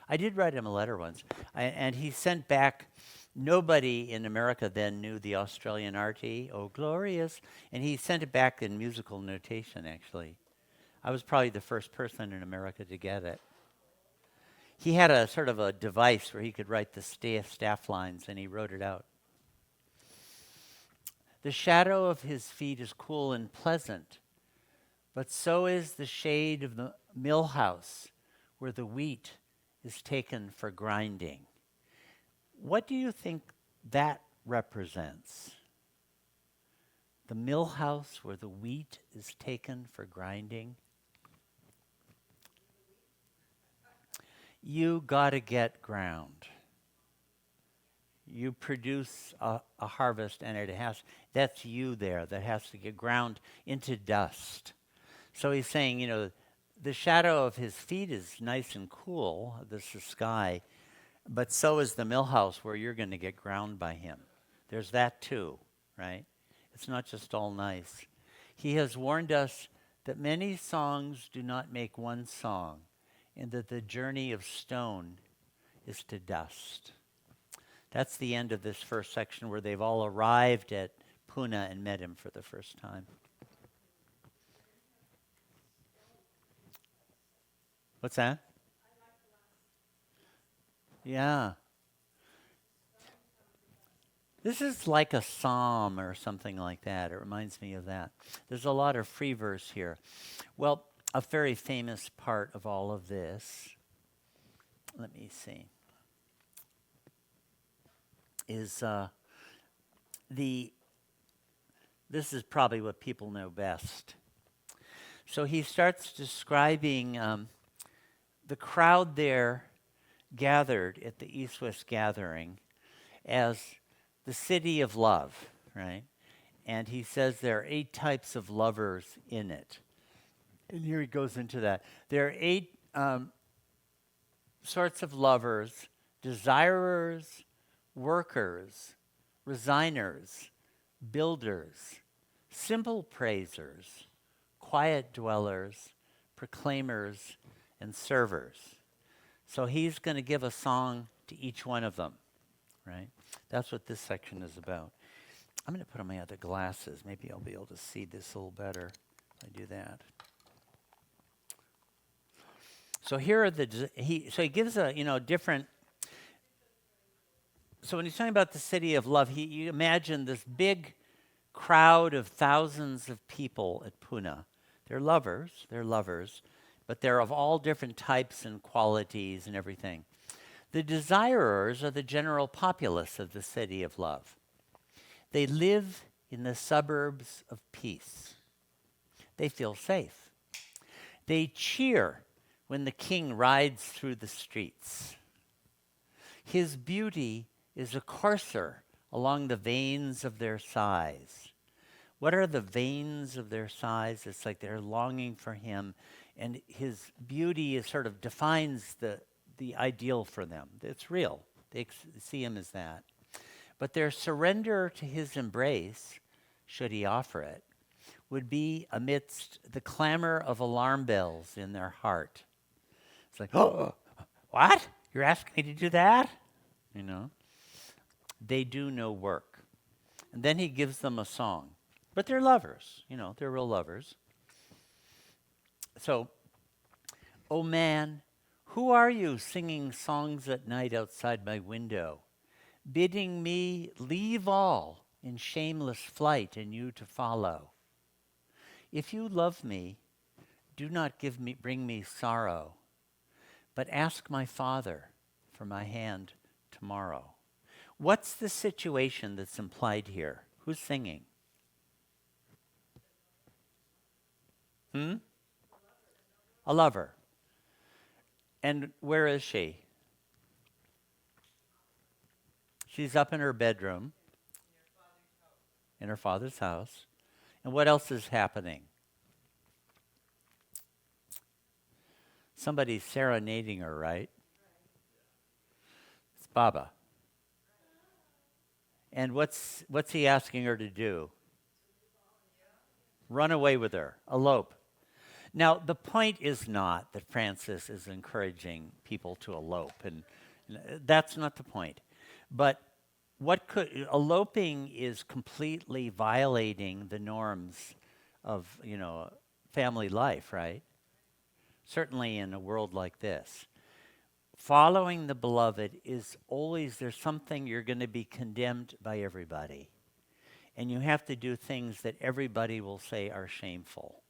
I did write him a letter once, and he sent back. Nobody in America then knew the Australian arty, oh glorious, and he sent it back in musical notation, actually. I was probably the first person in America to get it. He had a sort of a device where he could write the staff lines, and he wrote it out. The shadow of his feet is cool and pleasant, but so is the shade of the mill house where the wheat is taken for grinding. What do you think that represents? The mill house where the wheat is taken for grinding? You gotta get ground. You produce a harvest, and that's you there that has to get ground into dust. So he's saying, the shadow of his feet is nice and cool, this is the sky, but so is the mill house where you're going to get ground by him. There's that too, right? It's not just all nice. He has warned us that many songs do not make one song, and that the journey of stone is to dust. That's the end of this first section where they've all arrived at Pune and met him for the first time. What's that? Yeah. This is like a psalm or something like that. It reminds me of that. There's a lot of free verse here. Well, a very famous part of all of this, let me see, is this is probably what people know best. So he starts describing the crowd there gathered at the East-West Gathering as the city of love, right? And he says there are 8 types of lovers in it. And here he goes into that. There are 8 sorts of lovers: desirers, workers, resigners, builders, simple praisers, quiet dwellers, proclaimers, and servers. So he's going to give a song to each one of them, right? That's what this section is about. I'm going to put on my other glasses. Maybe I'll be able to see this a little better if I do that. So here are he gives a different. So when he's talking about the city of love, you imagine this big crowd of thousands of people at Pune. They're lovers, but they're of all different types and qualities and everything. The desirers are the general populace of the city of love. They live in the suburbs of peace. They feel safe. They cheer when the king rides through the streets. His beauty is a courser along the veins of their sighs. What are the veins of their sighs? It's like they're longing for him, and his beauty is sort of defines the ideal for them. It's real. They see him as that. But their surrender to his embrace, should he offer it, would be amidst the clamor of alarm bells in their heart. It's like, oh, what? You're asking me to do that? You know? They do no work. And then he gives them a song. But they're lovers, they're real lovers. So, oh man, who are you singing songs at night outside my window, bidding me leave all in shameless flight and you to follow? If you love me, do not bring me sorrow, but ask my Father for my hand tomorrow. What's the situation that's implied here? Who's singing? A lover. And where is she? She's up in her bedroom. In her father's house. And what else is happening? Somebody's serenading her, right? It's Baba. And what's he asking her to do? Run away with her, elope. Now, the point is not that Francis is encouraging people to elope, and that's not the point. But eloping is completely violating the norms of, family life, right? Certainly in a world like this. Following the beloved is always, there's something you're going to be condemned by everybody. And you have to do things that everybody will say are shameful.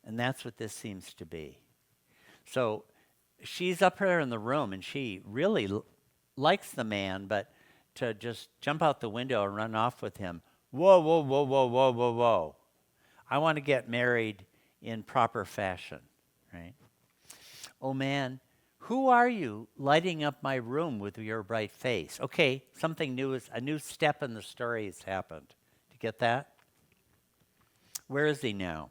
And that's what this seems to be. So she's up there in the room, and she really likes the man, but to just jump out the window and run off with him, whoa, whoa, whoa, whoa, whoa, whoa, whoa. I want to get married in proper fashion, right? Oh man, who are you lighting up my room with your bright face? Okay, something new, a new step in the story has happened. Do you get that? Where is he now?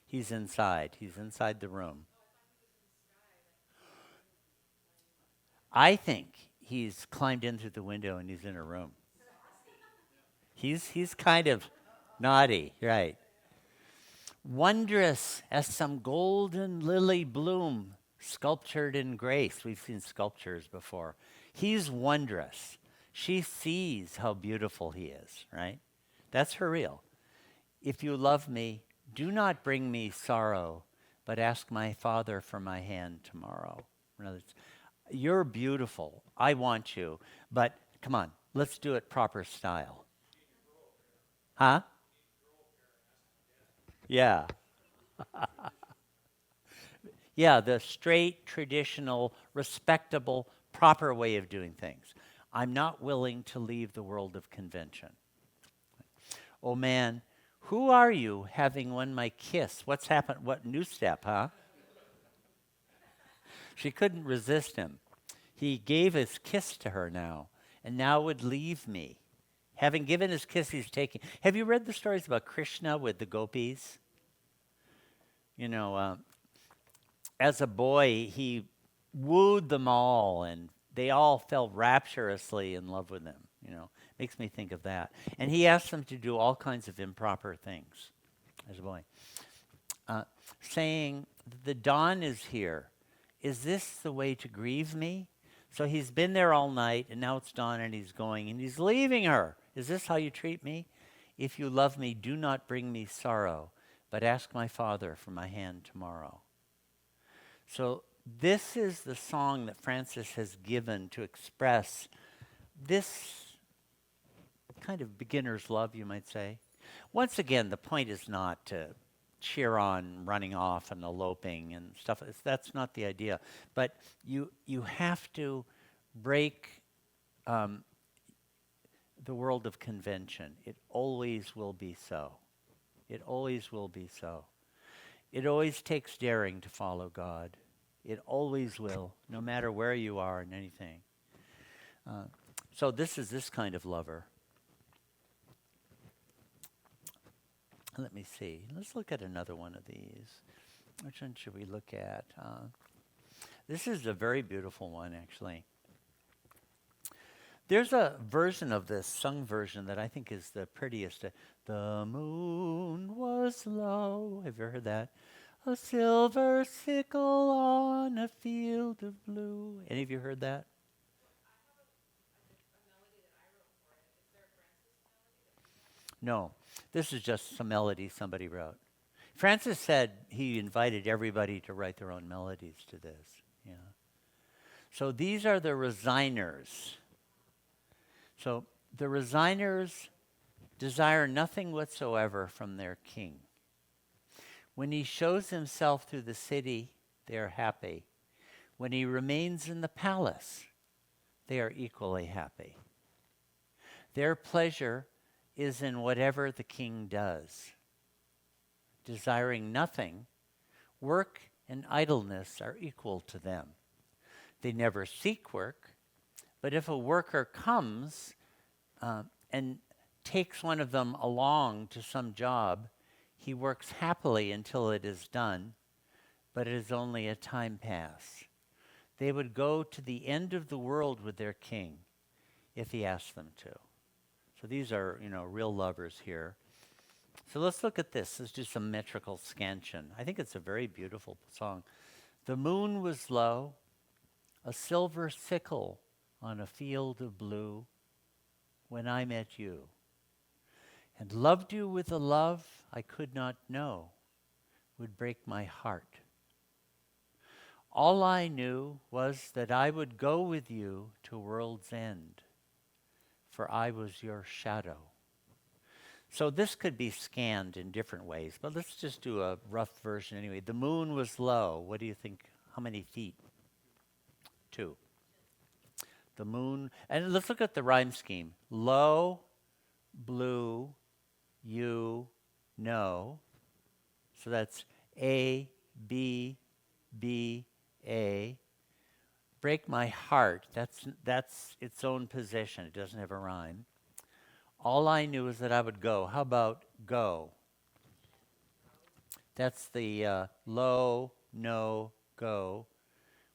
He's inside. He's inside the room. I think he's climbed in through the window and he's in a room. He's kind of naughty, right? Wondrous as some golden lily bloom sculptured in grace. We've seen sculptures before. He's wondrous. She sees how beautiful he is, right? That's her real. If you love me, do not bring me sorrow, but ask my Father for my hand tomorrow. In other words, you're beautiful. I want you. But come on, let's do it proper style. Huh? Yeah. Yeah, the straight, traditional, respectable, proper way of doing things. I'm not willing to leave the world of convention. Oh man, who are you having won my kiss? What's happened? What new step, huh? She couldn't resist him. He gave his kiss to her now, and now would leave me. Having given his kiss, he's taking. Have you read the stories about Krishna with the gopis? As a boy, he wooed them all, and they all fell rapturously in love with him. Makes me think of that. And he asked them to do all kinds of improper things as a boy, saying, "The dawn is here. Is this the way to grieve me?" So he's been there all night, and now it's dawn, and he's going, and he's leaving her. Is this how you treat me? If you love me, do not bring me sorrow, but ask my Father for my hand tomorrow. So this is the song that Francis has given to express this kind of beginner's love, you might say. Once again, the point is not to cheer on running off and eloping and stuff. That's not the idea. But you have to break the world of convention. It always will be so. It always will be so. It always takes daring to follow God. It always will, no matter where you are in anything. So this is this kind of lover. Let me see. Let's look at another one of these. Which one should we look at? This is a very beautiful one, actually. There's a version of this, sung version, that I think is the prettiest. The moon was low. Have you heard that? A silver sickle on a field of blue. Any of you heard that? No, this is just some melody somebody wrote. Francis said he invited everybody to write their own melodies to this. Yeah. So these are the resigners. So the resigners desire nothing whatsoever from their king. When he shows himself through the city, they are happy. When he remains in the palace, they are equally happy. Their pleasure is in whatever the king does. Desiring nothing, work and idleness are equal to them. They never seek work, but if a worker comes and takes one of them along to some job, he works happily until it is done, but it is only a time pass. They would go to the end of the world with their king if he asked them to. So these are, real lovers here. So let's look at this. Let's do some metrical scansion. I think it's a very beautiful song. The moon was low, a silver sickle on a field of blue, when I met you, and loved you with a love I could not know, would break my heart. All I knew was that I would go with you to world's end, for I was your shadow. So this could be scanned in different ways, but let's just do a rough version anyway. The moon was low. What do you think? How many feet? 2. The moon, and let's look at the rhyme scheme. Low, blue, you, know. So that's A, B, B, A. Break my heart. That's its own position. It doesn't have a rhyme. All I knew is that I would go. How about go? That's the low, no, go.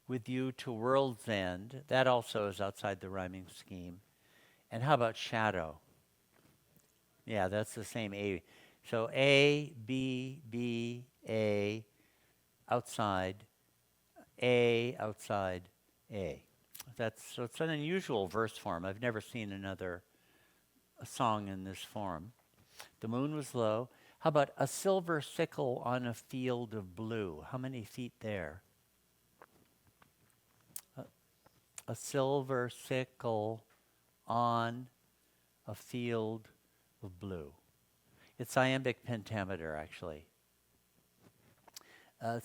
With you to world's end. That also is outside the rhyming scheme. And how about shadow? Yeah, that's the same A. So A, B, B, A, outside, A, outside, A. So it's an unusual verse form. I've never seen another song in this form. The moon was low. How about a silver sickle on a field of blue? How many feet there? A silver sickle on a field of blue. It's iambic pentameter, actually.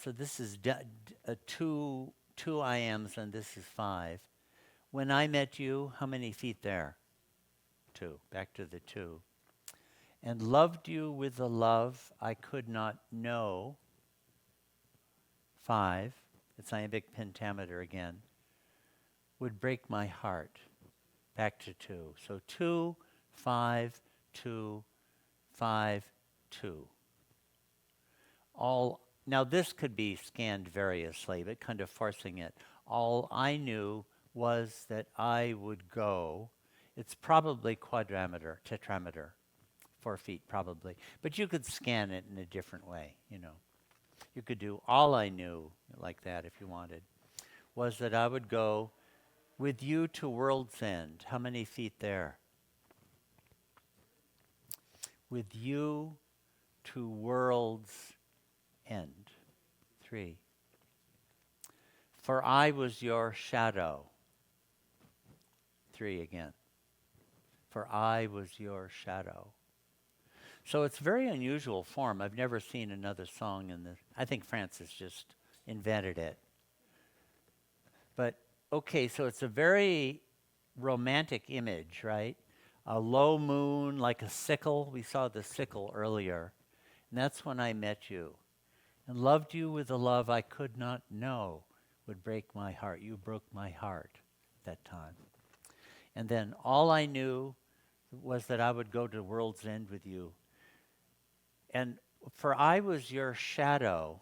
So this is two iambs, and this is 5. When I met you, how many feet there? 2. Back to the 2. And loved you with a love I could not know. 5. It's iambic pentameter again. Would break my heart. Back to 2. So 2, 5, 2, 5, 2. Now this could be scanned variously, but kind of forcing it. All I knew was that I would go. It's probably quadrometer, tetrameter, 4 feet probably. But you could scan it in a different way, You could do all I knew like that if you wanted. Was that I would go with you to world's end. How many feet there? With you to world's end. 3. For I was your shadow. 3 again. For I was your shadow. So it's very unusual form. I've never seen another song in this. I think Francis just invented it. But okay, so it's a very romantic image, right? A low moon, like a sickle. We saw the sickle earlier. And that's when I met you. And loved you with a love I could not know would break my heart. You broke my heart that time. And then all I knew was that I would go to world's end with you. And for I was your shadow.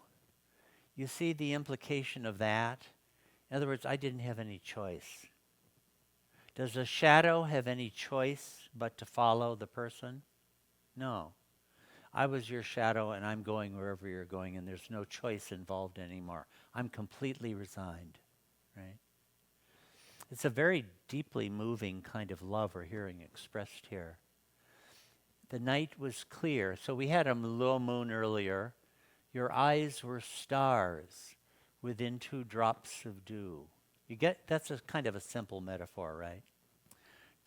You see the implication of that? In other words, I didn't have any choice. Does a shadow have any choice but to follow the person? No. I was your shadow and I'm going wherever you're going, and there's no choice involved anymore. I'm completely resigned, right? It's a very deeply moving kind of love we're hearing expressed here. The night was clear. So we had a low moon earlier. Your eyes were stars within 2 drops of dew. You get, that's a kind of a simple metaphor, right?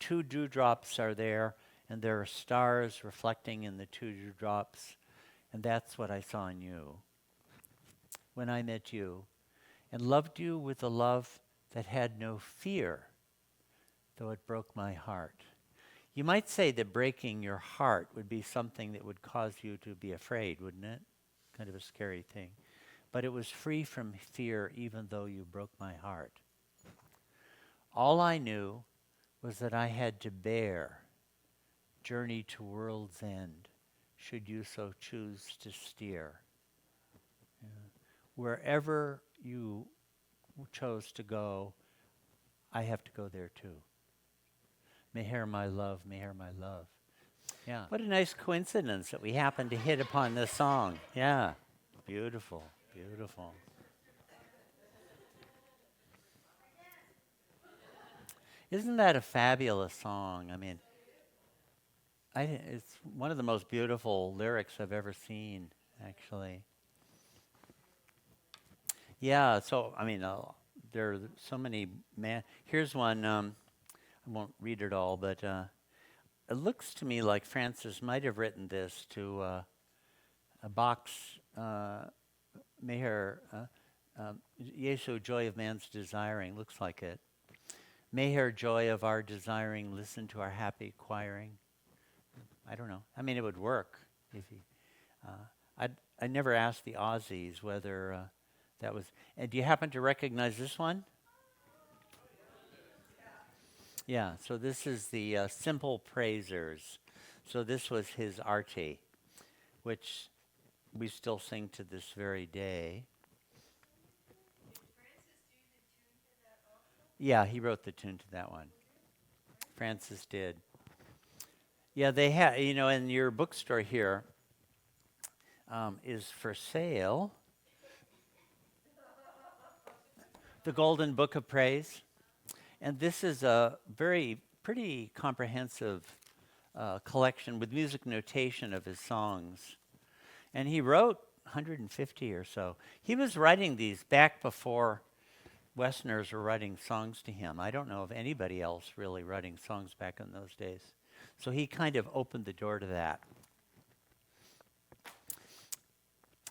2 dewdrops are there, and there are stars reflecting in the 2 dewdrops, and that's what I saw in you when I met you, and loved you with a love that had no fear, though it broke my heart. You might say that breaking your heart would be something that would cause you to be afraid, wouldn't it? Kind of a scary thing. But it was free from fear even though you broke my heart. All I knew was that I had to bear, journey to world's end, should you so choose to steer. Yeah. Wherever you chose to go, I have to go there too. Meher, my love, Meher, my love. Yeah. What a nice coincidence that we happened to hit upon this song. Yeah. Beautiful, beautiful. Isn't that a fabulous song? I mean, it's one of the most beautiful lyrics I've ever seen, actually. Yeah, so, I mean, there are so many, here's one, I won't read it all, but it looks to me like Francis might have written this to a box, Meher, Yesu, joy of man's desiring, looks like it. Meher, joy of our desiring, listen to our happy choiring. I don't know. I mean, it would work. If he, I never asked the Aussies whether that was. And do you happen to recognize this one? Yeah. So this is the Simple Praisers. So this was his arti, which we still sing to this very day. Yeah, he wrote the tune to that one. Francis did. Yeah, they have, you know, in your bookstore here is for sale The Golden Book of Praise. And this is a pretty comprehensive collection with music notation of his songs. And he wrote 150 or so. He was writing these back before Westerners were writing songs to him. I don't know of anybody else really writing songs back in those days. So he kind of opened the door to that.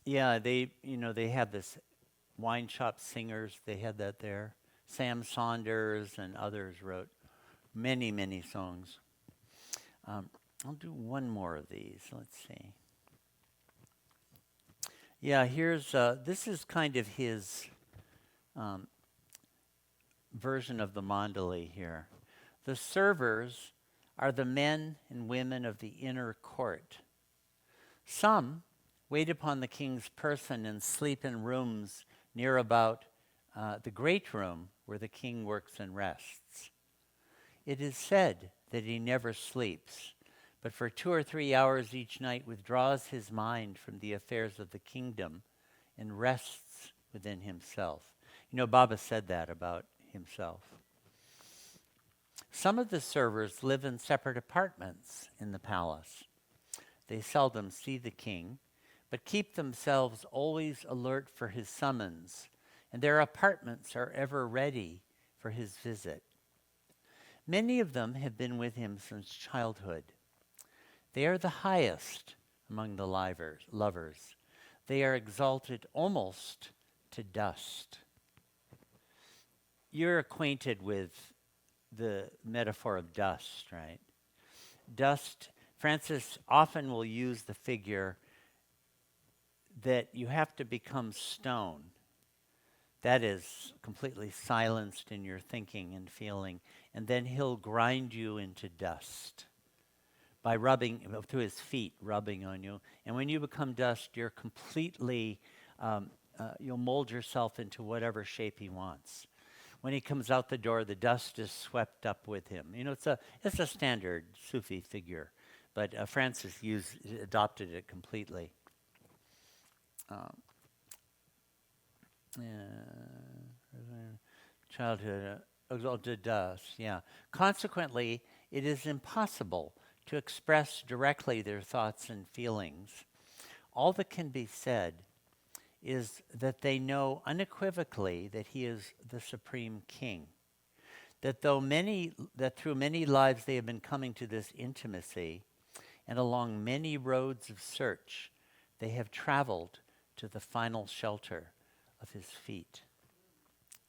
Yeah, they had this wine shop singers. They had that there. Sam Saunders and others wrote many, many songs. I'll do one more of these. Let's see. Yeah, here's, this is kind of his version of the Mandali here. The servers are the men and women of the inner court. Some wait upon the king's person and sleep in rooms near about the great room where the king works and rests. It is said that he never sleeps, but for 2 or 3 hours each night withdraws his mind from the affairs of the kingdom and rests within himself. You know, Baba said that about himself. Some of the servers live in separate apartments in the palace. They seldom see the king, but keep themselves always alert for his summons, and their apartments are ever ready for his visit. Many of them have been with him since childhood. They are the highest among the lovers. They are exalted almost to dust. You're acquainted with the metaphor of dust, right? Dust, Francis often will use the figure that you have to become stone. That is completely silenced in your thinking and feeling, and then he'll grind you into dust by rubbing through his feet, rubbing on you. And when you become dust, you're completely, you'll mold yourself into whatever shape he wants. When he comes out the door, the dust is swept up with him. You know, it's a standard Sufi figure, but Francis adopted it completely. Childhood, exalted dust, yeah. Consequently, it is impossible to express directly their thoughts and feelings. All that can be said is that they know unequivocally that he is the supreme king. That through many lives they have been coming to this intimacy, and along many roads of search, they have traveled to the final shelter of his feet.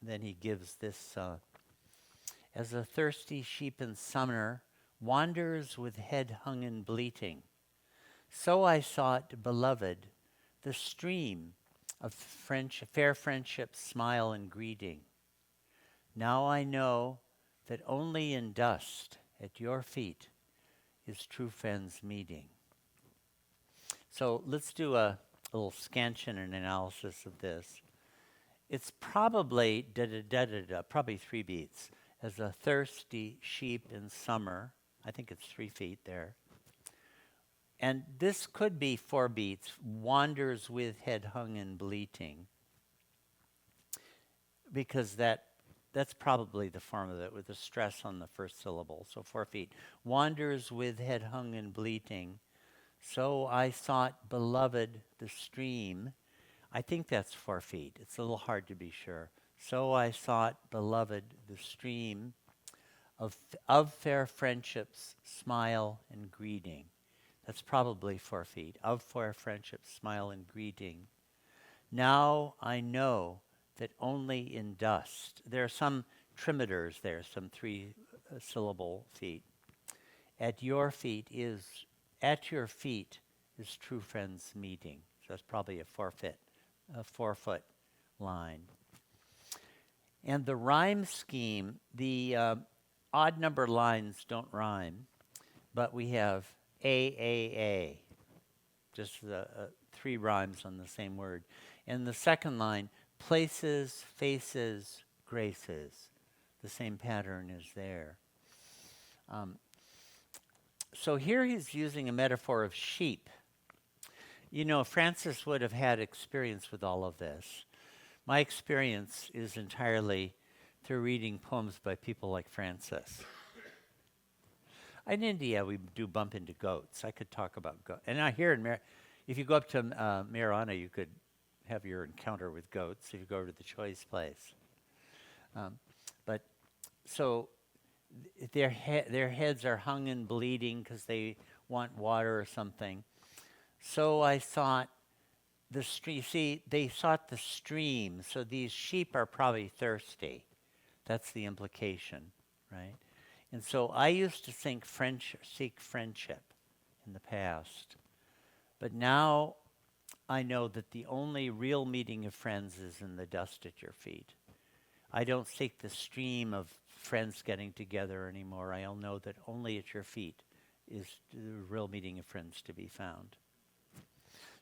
Then he gives this, as a thirsty sheep in summer wanders with head hung and bleating, so I sought, beloved, the stream of fair friendship's smile and greeting. Now I know that only in dust at your feet is true friends meeting. So let's do a little scansion and analysis of this. It's probably probably 3 beats. As a thirsty sheep in summer, I think it's 3 feet there. And this could be 4 beats, wanders with head hung and bleating, because that's probably the form of it with the stress on the first syllable. So 4 feet. Wanders with head hung and bleating. So I sought, beloved, the stream. I think that's 4 feet. It's a little hard to be sure. So I sought, beloved, the stream of fair friendship's smile and greeting. That's probably 4 feet. Of fair friendship's smile and greeting. Now I know that only in dust. There are some trimeters there, some 3 syllable feet. At your feet is true friends meeting. So that's probably a 4 foot line. And the rhyme scheme, the odd number lines don't rhyme, but we have A, just 3 rhymes on the same word. And the second line, places, faces, graces. The same pattern is there. So here he's using a metaphor of sheep. You know, Francis would have had experience with all of this. My experience is entirely through reading poems by people like Francis. In India, we do bump into goats. I could talk about goats. And now here in if you go up to Mariana, you could have your encounter with goats if you go to the choice place. But so their heads are hung and bleeding because they want water or something. So I sought the stream. See, they sought the stream. So these sheep are probably thirsty. That's the implication, right? And so I used to seek friendship in the past. But now I know that the only real meeting of friends is in the dust at your feet. I don't seek the stream of friends getting together anymore. I'll know that only at your feet is the real meeting of friends to be found.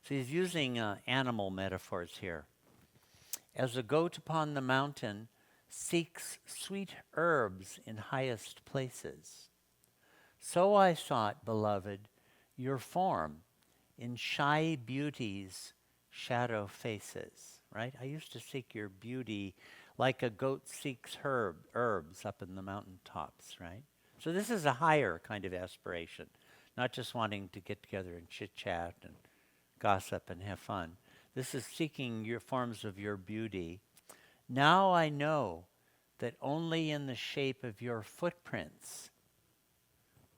So he's using animal metaphors here. As a goat upon the mountain seeks sweet herbs in highest places, so I sought, beloved, your form in shy beauty's shadow faces, right? I used to seek your beauty like a goat seeks herbs up in the mountain tops, right? So this is a higher kind of aspiration, not just wanting to get together and chit-chat and gossip and have fun. This is seeking your forms of your beauty. Now I know that only in the shape of your footprints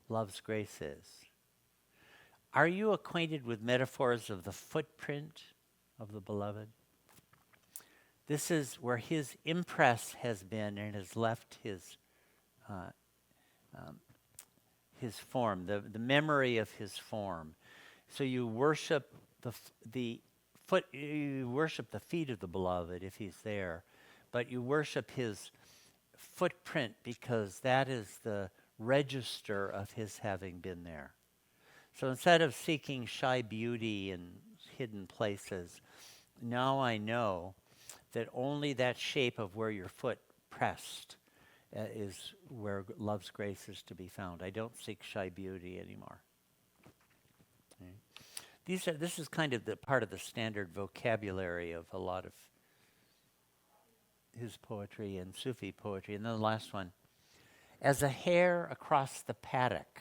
love's grace is. Are you acquainted with metaphors of the footprint of the beloved? This is where his impress has been and has left uh, his form, the memory of his form. So you worship you worship the feet of the beloved if he's there, but you worship his footprint because that is the register of his having been there. So instead of seeking shy beauty in hidden places, now I know that only that shape of where your foot pressed is where love's grace is to be found. I don't seek shy beauty anymore. Okay. This is kind of the part of the standard vocabulary of a lot of his poetry and Sufi poetry. And then the last one, as a hare across the paddock.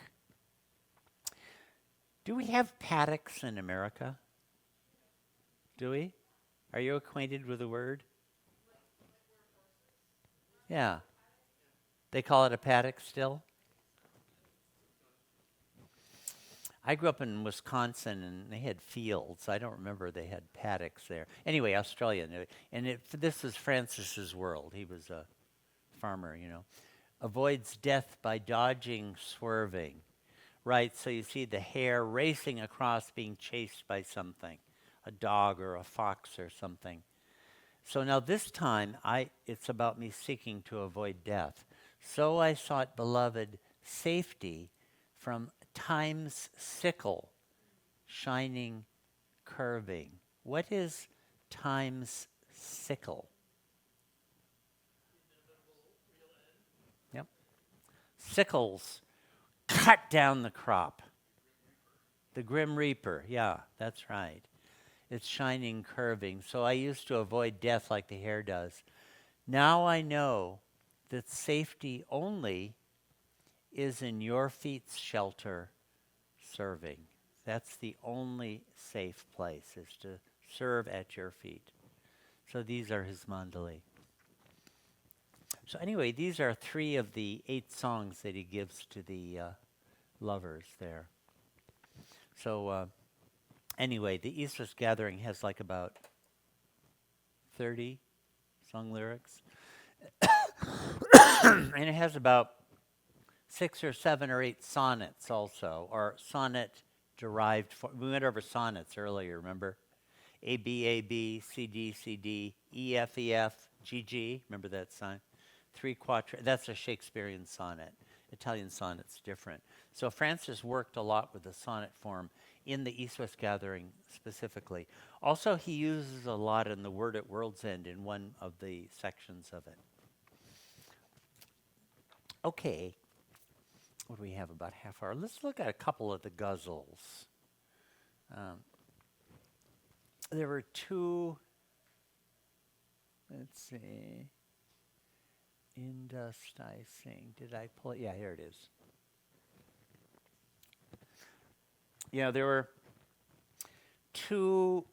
Do we have paddocks in America? Do we? Are you acquainted with the word? Yeah. They call it a paddock still? I grew up in Wisconsin, and they had fields. I don't remember they had paddocks there. Anyway, Australian. And this was Francis's world. He was a farmer, you know. Avoids death by dodging, swerving. Right, so you see the hare racing across, being chased by something, a dog or a fox or something. So now this time, it's about me seeking to avoid death. So I sought, beloved, safety from time's sickle, shining, curving. What is time's sickle? Yep. Sickles cut down the crop. The Grim Reaper, yeah, that's right. It's shining, curving. So I used to avoid death like the hare does. Now I know that safety only is in your feet's shelter, serving. That's the only safe place, is to serve at your feet. So these are his mandali. So anyway, these are 3 of the 8 songs that he gives to the lovers there. So anyway, the East West Gathering has like about 30 song lyrics. And it has about 6 or 7 or 8 sonnets also, or sonnet derived. We went over sonnets earlier, remember? A, B, C, D, E, F, G, G. Remember that sign? 3 quatrains. That's a Shakespearean sonnet. Italian sonnet's different. So Francis worked a lot with the sonnet form in the East-West Gathering specifically. Also, he uses a lot in the Word at World's End in one of the sections of it. Okay. What do we have, about half hour? Let's look at a couple of the ghazals. There were 2, let's see, In Dust I Sing. Did I pull it? Yeah, here it is. Yeah, there were 2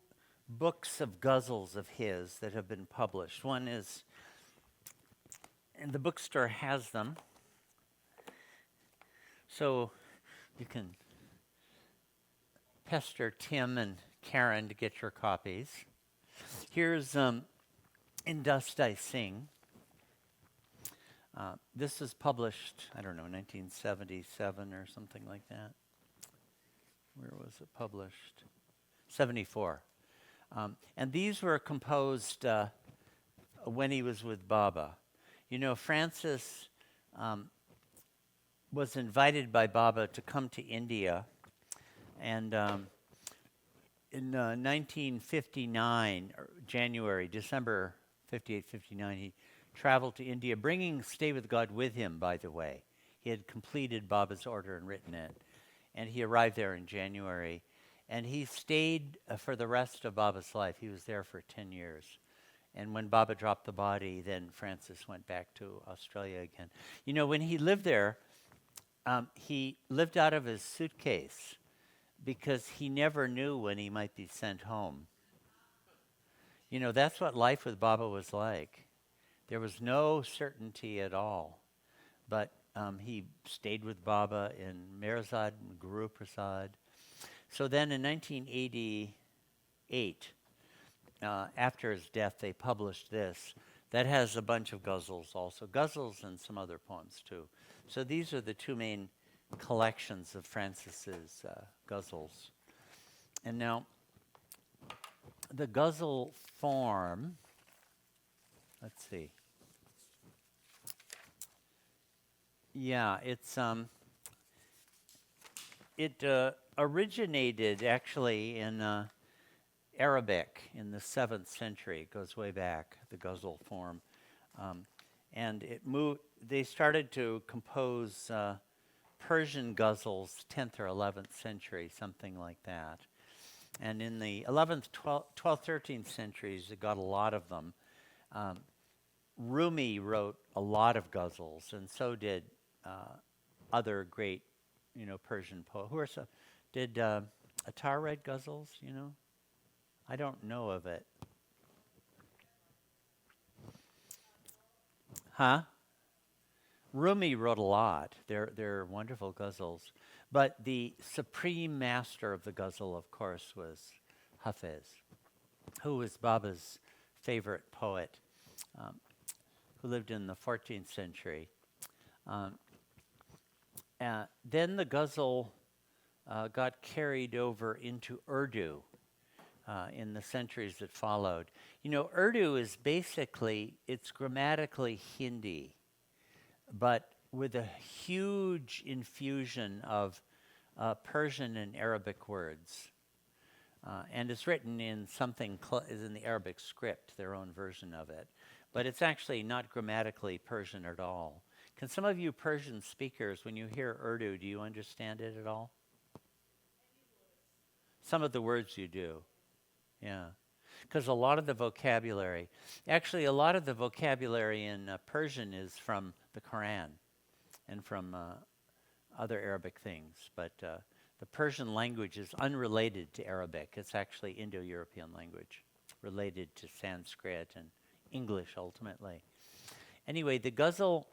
books of ghazals of his that have been published. One is, and the bookstore has them, so you can pester Tim and Karen to get your copies. Here's In Dust I Sing. This was published, I don't know, 1977 or something like that. Where was it published? 74. And these were composed when he was with Baba. You know, Francis was invited by Baba to come to India, and in 1959, December 58, 59, he traveled to India, bringing Stay with God with him, by the way. He had completed Baba's order and written it, and he arrived there in January, and he stayed for the rest of Baba's life. He was there for 10 years. And when Baba dropped the body, then Francis went back to Australia again. You know, when he lived there, he lived out of his suitcase because he never knew when he might be sent home. You know, that's what life with Baba was like. There was no certainty at all. But he stayed with Baba in Mirzad and Guru Prasad. So then in 1988, after his death, they published this. That has a bunch of ghazals also, ghazals and some other poems too. So these are the two main collections of Francis's ghazals. And now, the ghazal form, let's see. Yeah, it originated actually in Arabic in the 7th century. It goes way back, the ghazal form. And they started to compose Persian ghazals 10th or 11th century, something like that. And in the 11th, 12th, 13th centuries, it got a lot of them. Rumi wrote a lot of ghazals, and so did other great, Persian poets. Did Attar write ghazals, I don't know of it. Huh? Rumi wrote a lot. They're wonderful ghazals. But the supreme master of the ghazal, of course, was Hafiz, who was Baba's favorite poet, who lived in the 14th century. Then the ghazal got carried over into Urdu in the centuries that followed. Urdu is basically, it's grammatically Hindi, but with a huge infusion of Persian and Arabic words. And it's written in something is in the Arabic script, their own version of it. But it's actually not grammatically Persian at all. Can some of you Persian speakers, when you hear Urdu, do you understand it at all? Some of the words you do. Yeah. Because a lot of the vocabulary, actually a lot of the vocabulary in Persian is from the Quran and from other Arabic things. But the Persian language is unrelated to Arabic. It's actually Indo-European language, related to Sanskrit and English ultimately. Anyway, the ghazal,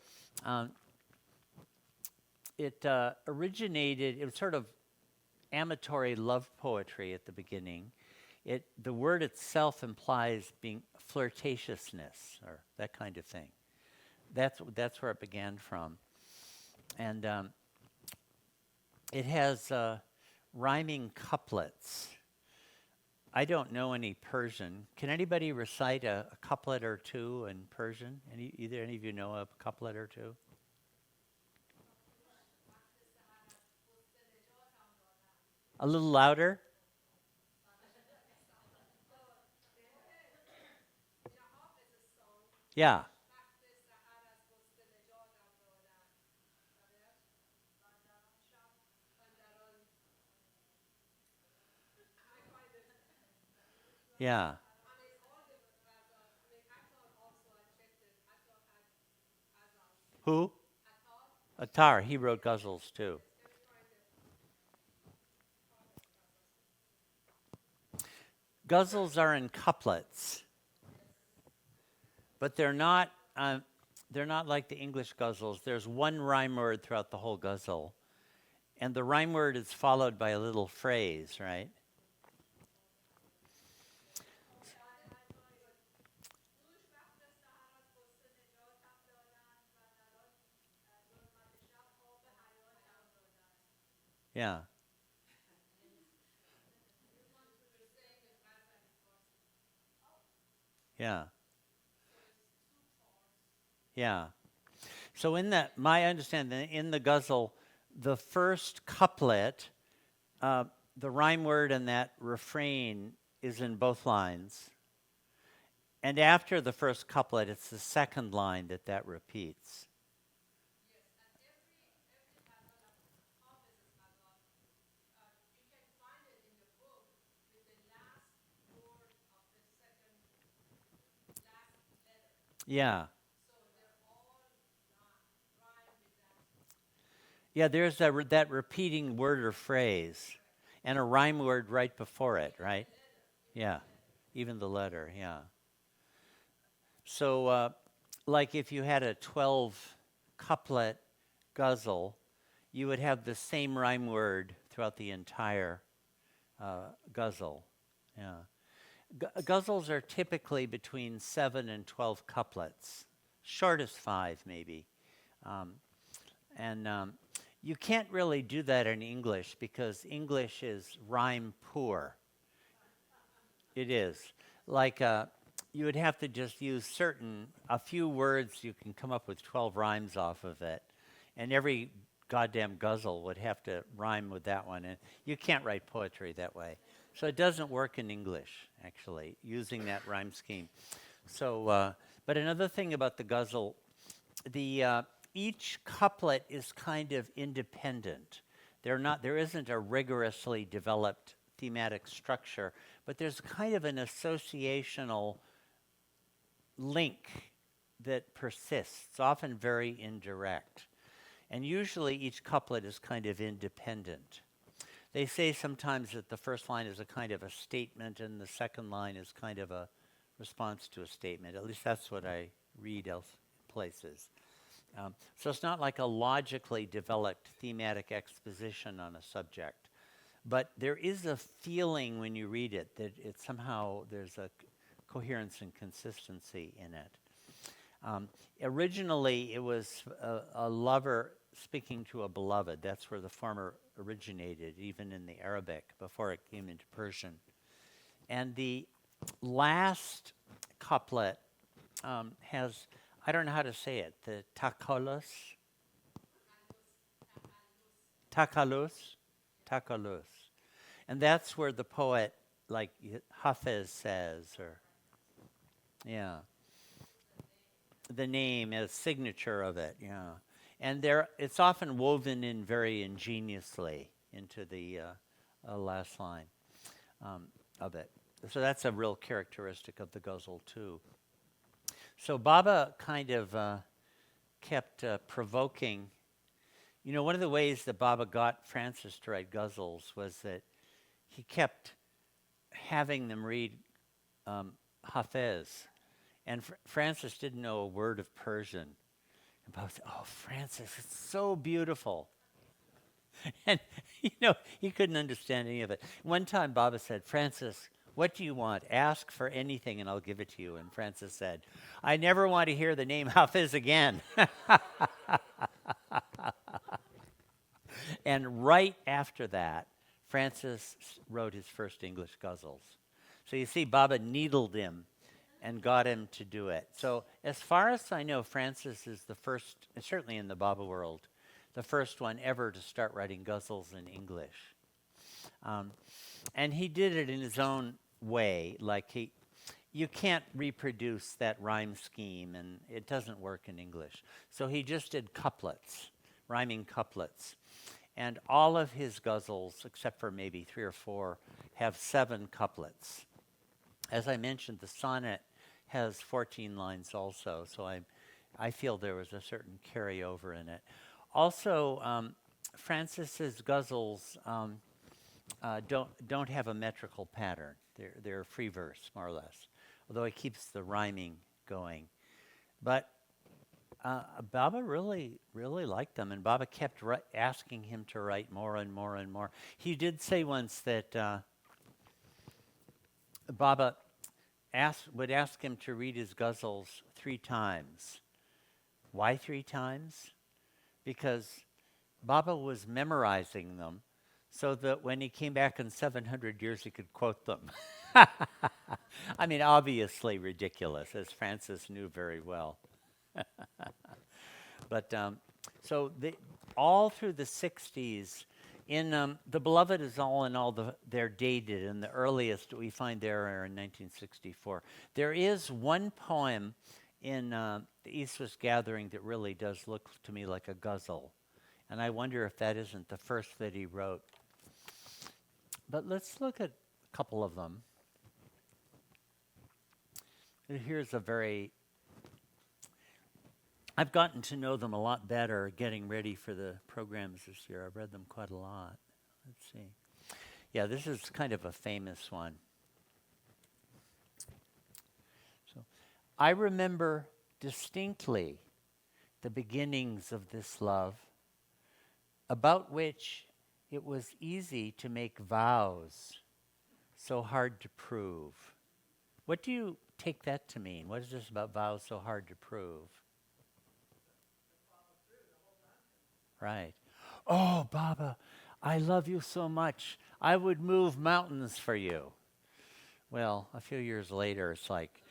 it originated, it was sort of amatory love poetry at the beginning. The word itself implies being flirtatiousness or that kind of thing. That's where it began from. And it has rhyming couplets. I don't know any Persian. Can anybody recite a couplet or two in Persian? Either any of you know a couplet or two? A little louder? Yeah. Yeah. Who? Attar. He wrote ghazals too. Ghazals are in couplets, but they're not like the English ghazals. There's one rhyme word throughout the whole ghazal, and the rhyme word is followed by a little phrase, right? Yeah. Yeah. Yeah. So my understanding, in the ghazal, the first couplet, the rhyme word and that refrain is in both lines. And after the first couplet, it's the second line that repeats. Yeah. Yeah, there's that repeating word or phrase and a rhyme word right before it, right? Yeah, even the letter, yeah. So, like if you had a 12-couplet ghazal, you would have the same rhyme word throughout the entire ghazal. Yeah. Ghazals are typically between 7 and 12 couplets, shortest 5 maybe. And you can't really do that in English because English is rhyme poor. It is. Like you would have to just use a few words, you can come up with 12 rhymes off of it. And every goddamn ghazal would have to rhyme with that one. And you can't write poetry that way. So it doesn't work in English, actually, using that rhyme scheme. So, but another thing about the ghazal, each couplet is kind of independent. There isn't a rigorously developed thematic structure, but there's kind of an associational link that persists, often very indirect. And usually each couplet is kind of independent. They say sometimes that the first line is a kind of a statement and the second line is kind of a response to a statement. At least that's what I read else places. So it's not like a logically developed thematic exposition on a subject. But there is a feeling when you read it that there's a coherence and consistency in it. Originally, it was a lover speaking to a beloved. That's where the former originated, even in the Arabic, before it came into Persian. And the last couplet has, I don't know how to say it, the takalus. Takalus. And that's where the poet, like Hafez says, or, yeah. The name is signature of it, yeah. And it's often woven in very ingeniously into the last line of it. So that's a real characteristic of the ghazal too. So Baba kind of kept provoking. You know, one of the ways that Baba got Francis to write ghazals was that he kept having them read Hafez. And Francis didn't know a word of Persian. And Baba said, "Oh, Francis, it's so beautiful." And, he couldn't understand any of it. One time Baba said, "Francis, what do you want? Ask for anything and I'll give it to you." And Francis said, "I never want to hear the name Hafiz again." And right after that, Francis wrote his first English ghazals. So you see, Baba needled him and got him to do it. So as far as I know, Francis is the first, certainly in the Baba world, the first one ever to start writing ghazals in English. And he did it in his own way. You can't reproduce that rhyme scheme, and it doesn't work in English. So he just did couplets, rhyming couplets. And all of his ghazals, except for maybe 3 or 4, have 7 couplets. As I mentioned, the sonnet has 14 lines also, so I feel there was a certain carryover in it. Also, Francis's ghazals don't have a metrical pattern. They're free verse, more or less, although he keeps the rhyming going. But Baba really, really liked them, and Baba kept asking him to write more and more and more. He did say once that Baba would ask him to read his ghazals 3 times. Why 3 times? Because Baba was memorizing them so that when he came back in 700 years, he could quote them. I mean, obviously ridiculous, as Francis knew very well. But so all through the 60s, in the Beloved is all in all, they're dated, and the earliest we find there are in 1964. There is one poem in the East West Gathering that really does look to me like a ghazal, and I wonder if that isn't the first that he wrote. But let's look at a couple of them. Here's I've gotten to know them a lot better getting ready for the programs this year. I've read them quite a lot. Let's see. Yeah, this is kind of a famous one. So, I remember distinctly the beginnings of this love, about which it was easy to make vows so hard to prove. What do you take that to mean? What is this about vows so hard to prove? Right. Oh, Baba, I love you so much. I would move mountains for you. Well, a few years later, it's like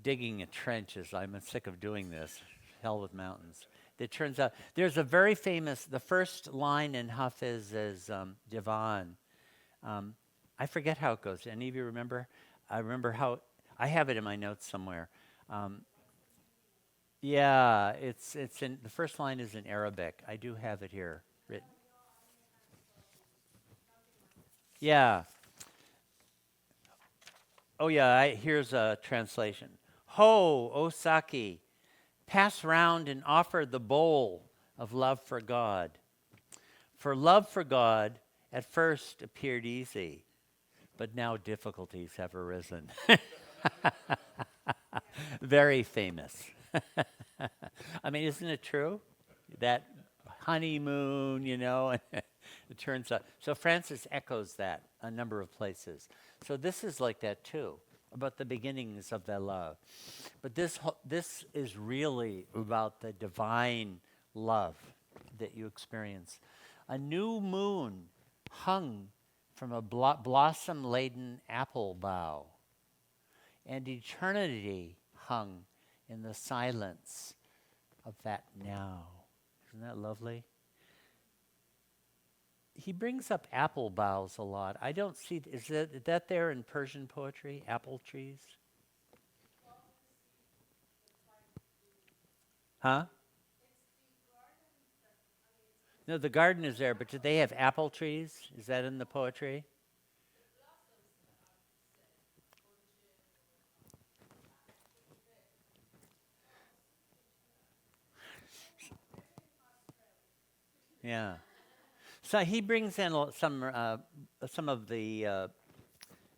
digging a trench is, I'm sick of doing this. Hell with mountains. It turns out there's a very famous, the first line in Hafiz's Divan. I forget how it goes. Any of you remember? I remember how, I have it in my notes somewhere. Yeah, it's in, the first line is in Arabic. I do have it here written. Yeah. Oh yeah, here's a translation. Ho, Osaki, pass round and offer the bowl of love for God. For love for God at first appeared easy, but now difficulties have arisen. Very famous. I mean, isn't it true? That honeymoon, you know, it turns out. So Francis echoes that a number of places. So this is like that too, about the beginnings of their love. But this is really about the divine love that you experience. A new moon hung from a blossom-laden apple bough, and eternity hung in the silence of that now. Isn't that lovely? He brings up apple boughs a lot. I don't see, is that there in Persian poetry, apple trees? Huh? No, the garden is there, but do they have apple trees? Is that in the poetry? Yeah. So he brings in some of the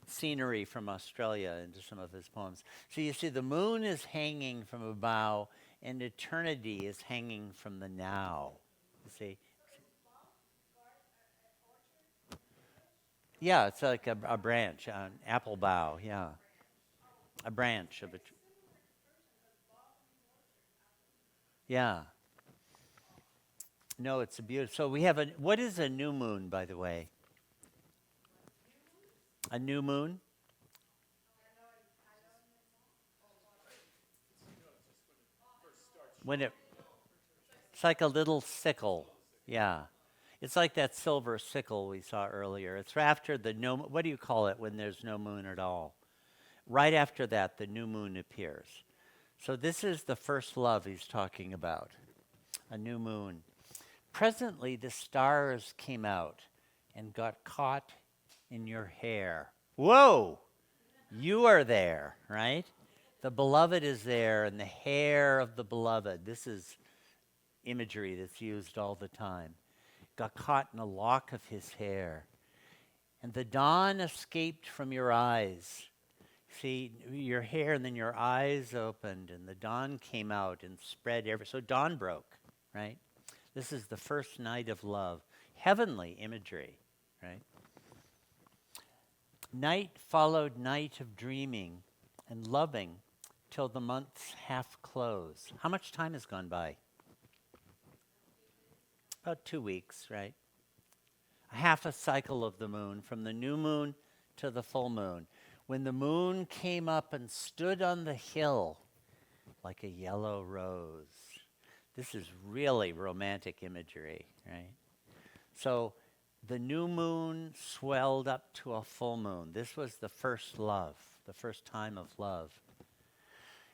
scenery from Australia into some of his poems. So you see, the moon is hanging from a bough, and eternity is hanging from the now. You see? Yeah, it's like a branch, an apple bough. Yeah, a branch of a. Yeah. No, it's a beautiful. So we have a. What is a new moon, by the way? A new moon? When it's like a little sickle. Yeah. It's like that silver sickle we saw earlier. It's after the no. What do you call it when there's no moon at all? Right after that, the new moon appears. So this is the first love he's talking about. A new moon. Presently, the stars came out and got caught in your hair. Whoa! You are there, right? The beloved is there, and the hair of the beloved. This is imagery that's used all the time. Got caught in a lock of his hair. And the dawn escaped from your eyes. See, your hair, and then your eyes opened, and the dawn came out and spread so dawn broke, right? This is the first night of love. Heavenly imagery, right? Night followed night of dreaming and loving till the months half close. How much time has gone by? About 2 weeks, right? Half a cycle of the moon, from the new moon to the full moon. When the moon came up and stood on the hill like a yellow rose. This is really romantic imagery, right? So the new moon swelled up to a full moon. This was the first love, the first time of love.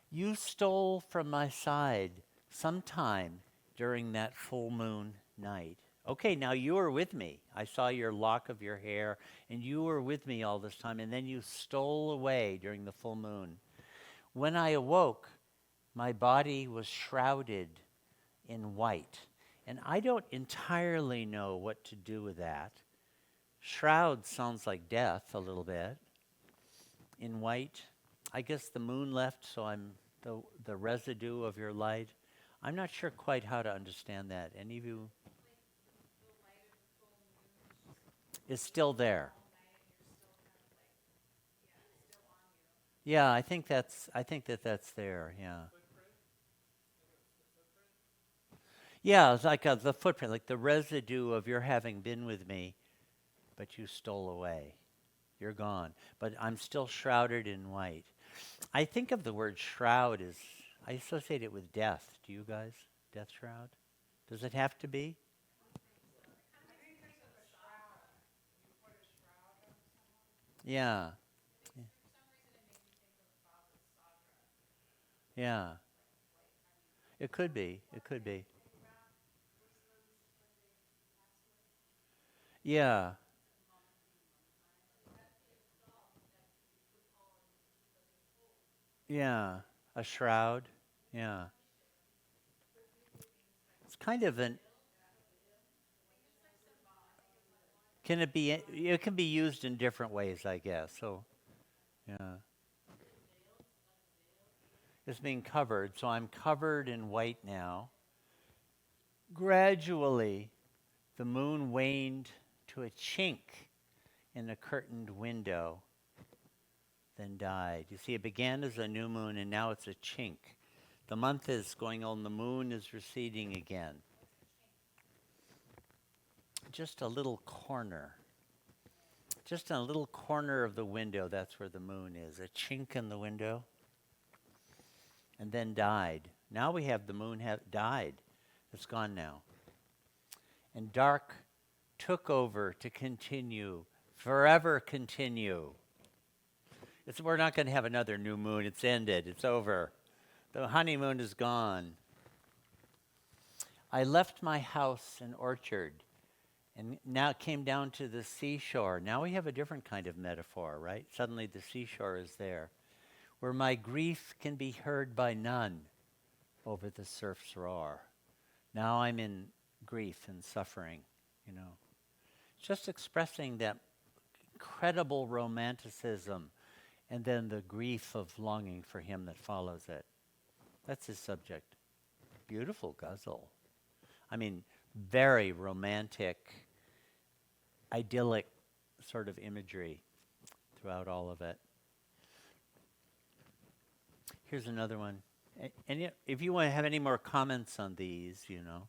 You stole from my side sometime during that full moon night. Okay, now you were with me. I saw your lock of your hair, and you were with me all this time, and then you stole away during the full moon. When I awoke, my body was shrouded in white. And I don't entirely know what to do with that. Shroud sounds like death a little bit. In white, I guess the moon left, so I'm the residue of your light. I'm not sure quite how to understand that. Any of you? Is still there. Yeah, I think that's there. Yeah. footprint, like the footprint. Yeah, it's like the footprint, like the residue of your having been with me, but you stole away. You're gone. But I'm still shrouded in white. I think of the word shroud as, I associate it with death. Do you guys? Death shroud? Does it have to be? Yeah. Yeah. It could be. It could be. Yeah. Yeah. A shroud. Yeah. It's kind of an, can it be, it can be used in different ways, I guess. So, yeah. It's being covered. So I'm covered in white now. Gradually, the moon waned to a chink in the curtained window, then died. You see, it began as a new moon, and now it's a chink. The month is going on, the moon is receding again. Just a little corner. Just in a little corner of the window, that's where the moon is. A chink in the window. And then died. Now we have the moon died. It's gone now. And dark took over to continue, forever continue. We're not going to have another new moon. It's ended. It's over. The honeymoon is gone. I left my house and orchard and now came down to the seashore. Now we have a different kind of metaphor, right? Suddenly the seashore is there, where my grief can be heard by none over the surf's roar. Now I'm in grief and suffering, you know. Just expressing that incredible romanticism and then the grief of longing for him that follows it. That's his subject. Beautiful guzzle. I mean, very romantic, idyllic sort of imagery throughout all of it. Here's another one. And if you want to have any more comments on these, you know.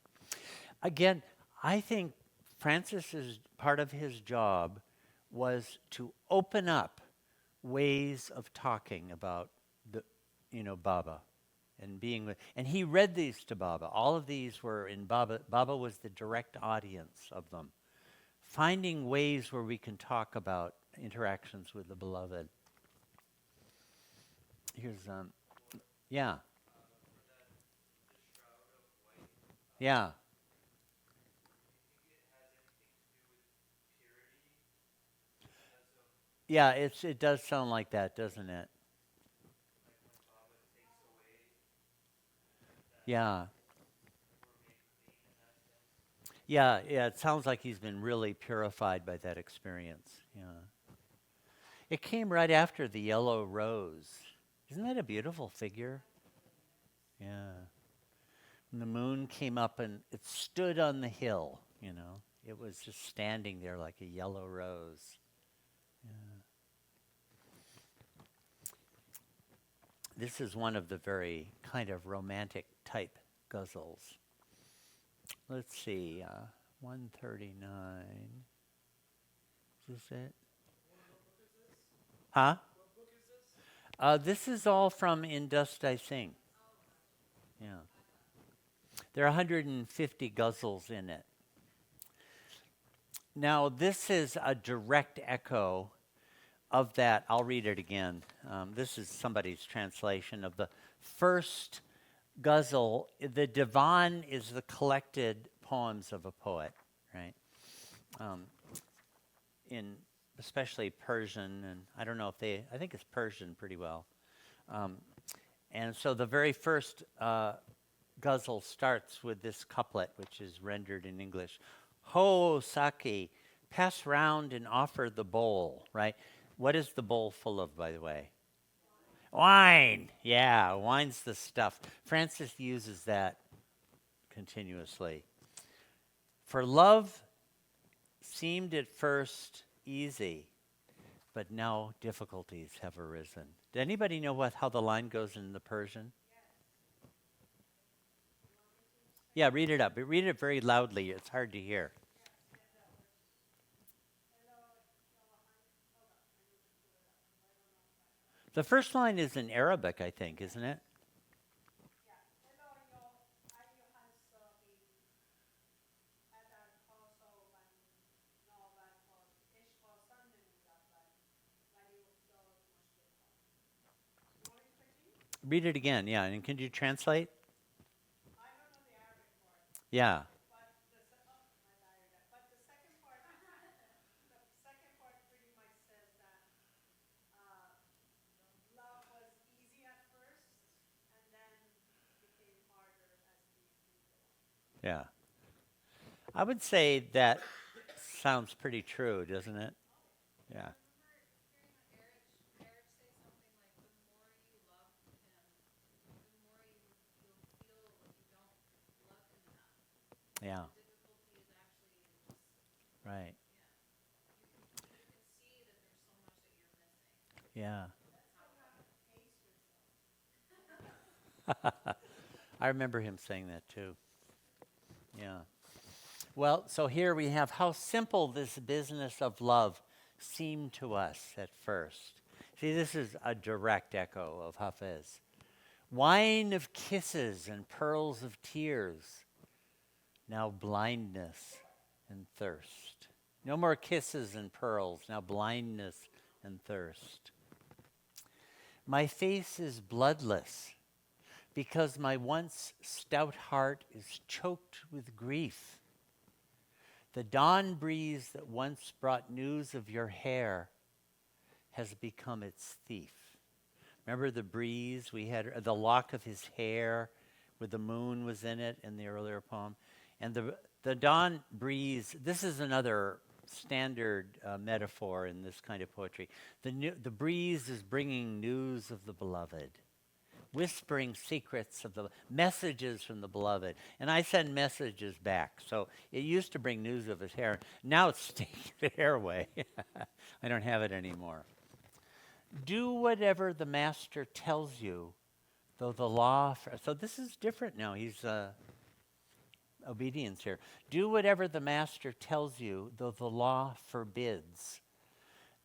Again, I think Francis's part of his job was to open up ways of talking about the, Baba and being with, and he read these to Baba. All of these were in Baba. Baba was the direct audience of them. Finding ways where we can talk about interactions with the beloved. Here's, yeah. Yeah. Yeah, it does sound like that, doesn't it? Yeah. Yeah, it sounds like he's been really purified by that experience. Yeah. It came right after the yellow rose. Isn't that a beautiful figure? Yeah. And the moon came up and it stood on the hill, you know. It was just standing there like a yellow rose. Yeah. This is one of the very kind of romantic type ghazals. Let's see, 139. Is this it? Huh? What book is this? This is all from In Dust I Sing. Yeah. There are 150 ghazals in it. Now, this is a direct echo of that. I'll read it again. This is somebody's translation of the first ghazal. The divan is the collected poems of a poet, right? In especially Persian, and I don't know if I think it's Persian pretty well. And so the very first ghazal starts with this couplet, which is rendered in English. Ho, Saki, pass round and offer the bowl, right? What is the bowl full of, by the way? Wine. Yeah, wine's the stuff. Francis uses that continuously. For love seemed at first easy, but now difficulties have arisen. Does anybody know how the line goes in the Persian? Yeah, read it up. But read it very loudly. It's hard to hear. The first line is in Arabic, I think, isn't it? Read it again, yeah. And can you translate? Yeah. Yeah. I would say that sounds pretty true, doesn't it? Yeah. Yeah. Right. Yeah. I remember him saying that too. Yeah. Well, so here we have how simple this business of love seemed to us at first. See, this is a direct echo of Hafez. Wine of kisses and pearls of tears, now blindness and thirst. No more kisses and pearls, now blindness and thirst. My face is bloodless because my once stout heart is choked with grief. The dawn breeze that once brought news of your hair has become its thief. Remember the breeze we had, the lock of his hair where the moon was in it in the earlier poem? And the dawn breeze, this is another standard metaphor in this kind of poetry. The breeze is bringing news of the beloved, whispering secrets of the messages from the beloved. And I send messages back. So it used to bring news of his hair. Now it's taking the hair away. I don't have it anymore. Do whatever the master tells you, though the law... So this is different now. He's obedience here. Do whatever the master tells you, though the law forbids.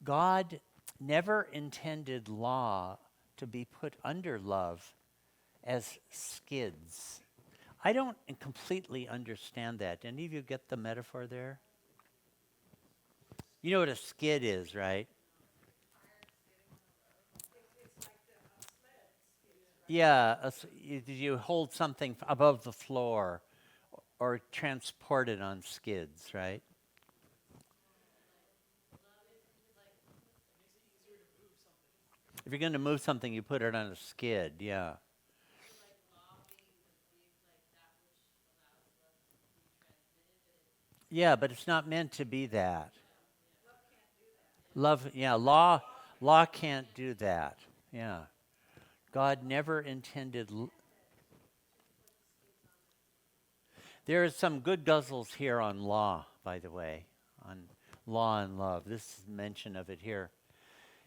God never intended law to be put under love as skids. I don't completely understand that. Any of you get the metaphor there? You know what a skid is, right? Yeah, you hold something above the floor or transport it on skids, right? If you're going to move something, you put it on a skid, yeah. Yeah, but it's not meant to be that. Love, yeah, law can't do that. Yeah. God never intended... There are some good guzzles here on law, by the way, on law and love. This is mention of it here.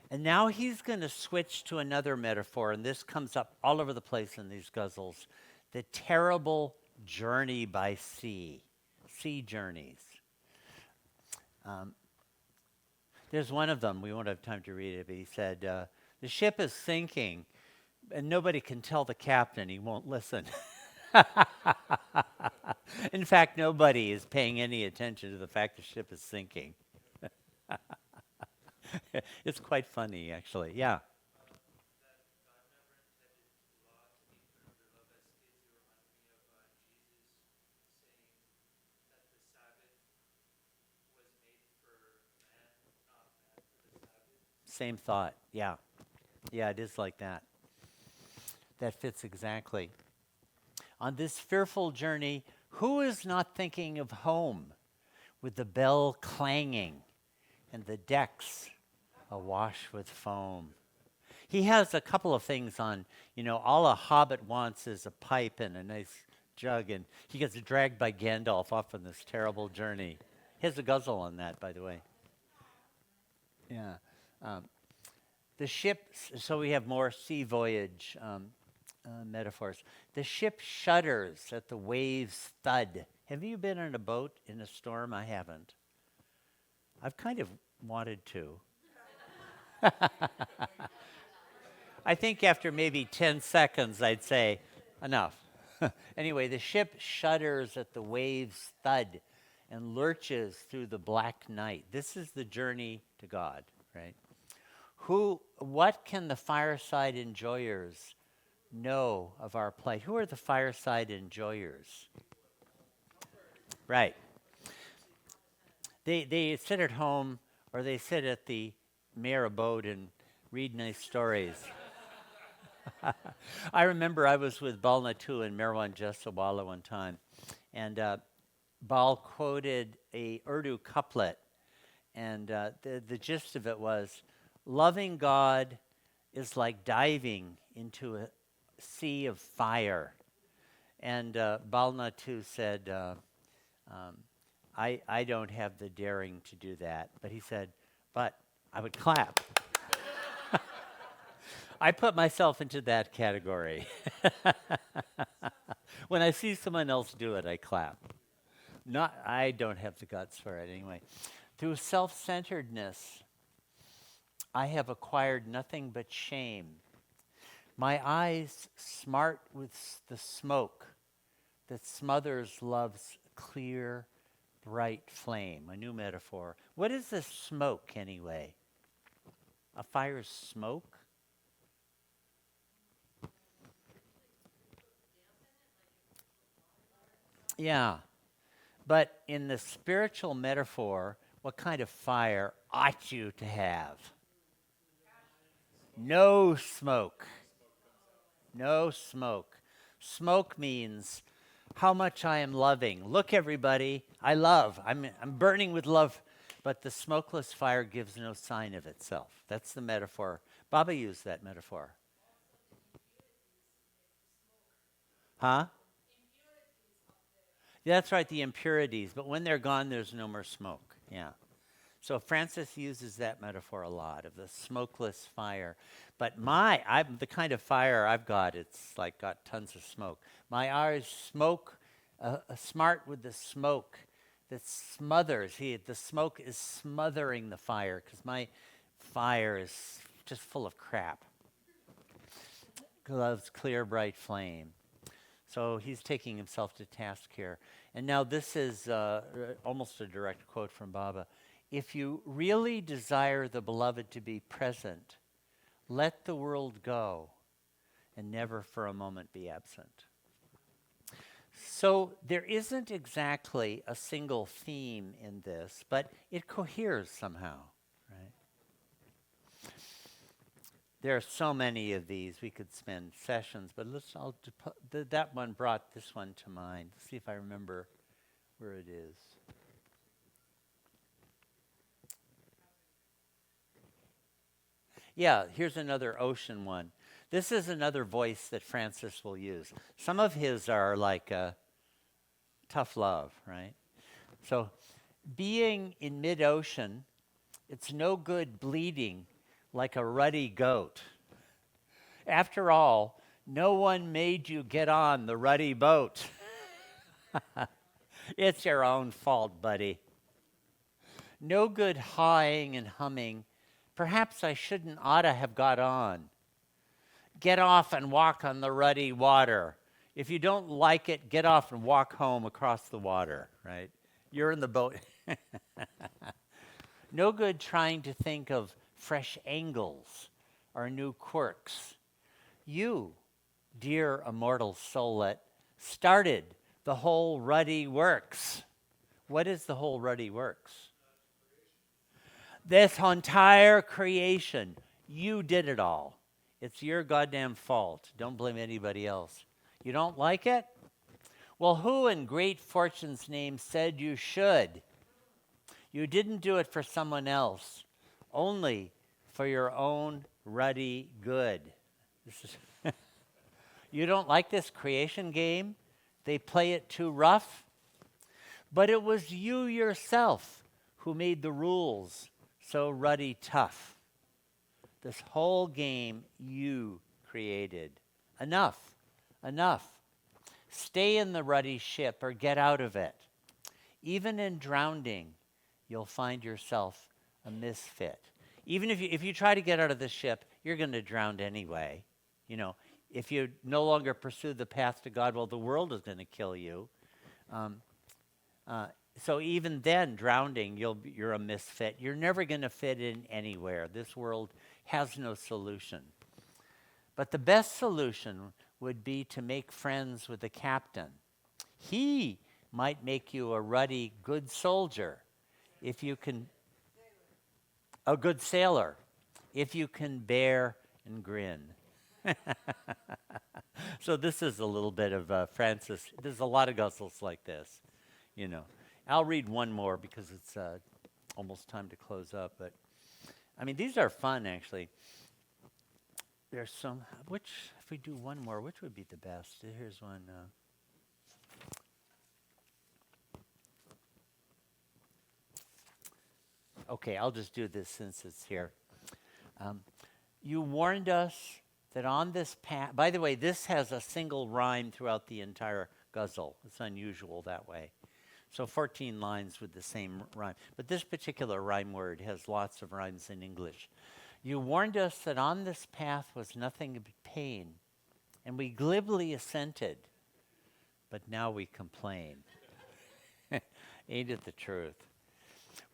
And now he's going to switch to another metaphor, and this comes up all over the place in these guzzles. The terrible journey by sea journeys. There's one of them, we won't have time to read it, but he said, the ship is sinking, and nobody can tell the captain, he won't listen. In fact, nobody is paying any attention to the fact the ship is sinking. It's quite funny, actually. Yeah. Same thought. Yeah. Yeah, it is like that. That fits exactly. On this fearful journey, who is not thinking of home with the bell clanging and the decks awash with foam? He has a couple of things on, all a hobbit wants is a pipe and a nice jug, and he gets dragged by Gandalf off on this terrible journey. He has a guzzle on that, by the way. Yeah. The ship, so we have more sea voyage metaphors. The ship shudders at the waves' thud. Have you been on a boat in a storm? I haven't. I've kind of wanted to. I think after maybe 10 seconds, I'd say, enough. Anyway, the ship shudders at the waves' thud and lurches through the black night. This is the journey to God, right? What can the fireside enjoyers know of our plight? Who are the fireside enjoyers? Right. They sit at home or they sit at the Meher abode and read nice stories. I remember I was with Bal Natu and Merwan Jasawala one time, and Bal quoted a Urdu couplet, and the gist of it was, loving God is like diving into a sea of fire. And Bal Natu said, I don't have the daring to do that. But he said, but I would clap. I put myself into that category. When I see someone else do it, I clap. I don't have the guts for it anyway. Through self-centeredness, I have acquired nothing but shame. My eyes smart with the smoke that smothers love's clear, bright flame. A new metaphor. What is this smoke anyway? A fire's smoke? Yeah. But in the spiritual metaphor, what kind of fire ought you to have? No smoke. No smoke. Smoke means how much I am loving. Look, everybody, I love. I'm burning with love. But the smokeless fire gives no sign of itself. That's the metaphor. Baba used that metaphor. Huh? Yeah, that's right, the impurities. But when they're gone, there's no more smoke. Yeah. So Francis uses that metaphor a lot, of the smokeless fire. But I'm the kind of fire I've got, it's like got tons of smoke. My eyes smoke, smart with the smoke that smothers. The smoke is smothering the fire, because my fire is just full of crap. Love's clear, bright flame. So he's taking himself to task here. And now this is almost a direct quote from Baba. If you really desire the beloved to be present, let the world go and never for a moment be absent. So there isn't exactly a single theme in this, but it coheres somehow, right? There are so many of these, we could spend sessions, but that one brought this one to mind. Let's see if I remember where it is. Yeah, here's another ocean one. This is another voice that Francis will use. Some of his are like tough love, right? So, being in mid-ocean, it's no good bleeding like a ruddy goat. After all, no one made you get on the ruddy boat. It's your own fault, buddy. No good hawing and humming. Perhaps I oughta have got on. Get off and walk on the ruddy water. If you don't like it, get off and walk home across the water, right? You're in the boat. No good trying to think of fresh angles or new quirks. You, dear immortal soulet, started the whole ruddy works. What is the whole ruddy works? This entire creation, you did it all. It's your goddamn fault. Don't blame anybody else. You don't like it? Well, who in great fortune's name said you should? You didn't do it for someone else, only for your own ruddy good. You don't like this creation game? They play it too rough? But it was you yourself who made the rules so ruddy tough. This whole game you created. Enough. Enough. Stay in the ruddy ship or get out of it. Even in drowning, you'll find yourself a misfit. Even if you try to get out of the ship, you're going to drown anyway. You know, if you no longer pursue the path to God, well, the world is going to kill you. So even then, drowning, you're a misfit. You're never going to fit in anywhere. This world has no solution. But the best solution would be to make friends with the captain. He might make you a ruddy, good soldier if you can, a good sailor, if you can bear and grin. So this is a little bit of Francis. There's a lot of guzzles like this, you know. I'll read one more because it's almost time to close up. But I mean, these are fun, actually. There's some, if we do one more, which would be the best? Here's one. Okay, I'll just do this since it's here. You warned us that on this path, by the way, this has a single rhyme throughout the entire ghazal. It's unusual that way. So 14 lines with the same rhyme. But this particular rhyme word has lots of rhymes in English. You warned us that on this path was nothing but pain, and we glibly assented, but now we complain. Ain't it the truth?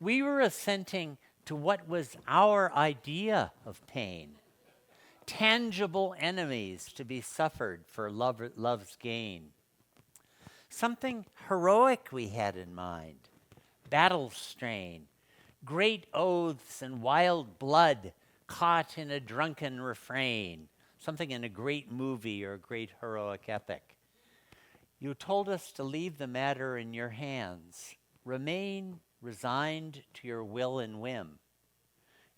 We were assenting to what was our idea of pain. Tangible enemies to be suffered for love's gain. Something heroic we had in mind. Battle strain, great oaths and wild blood caught in a drunken refrain. Something in a great movie or a great heroic epic. You told us to leave the matter in your hands. Remain resigned to your will and whim.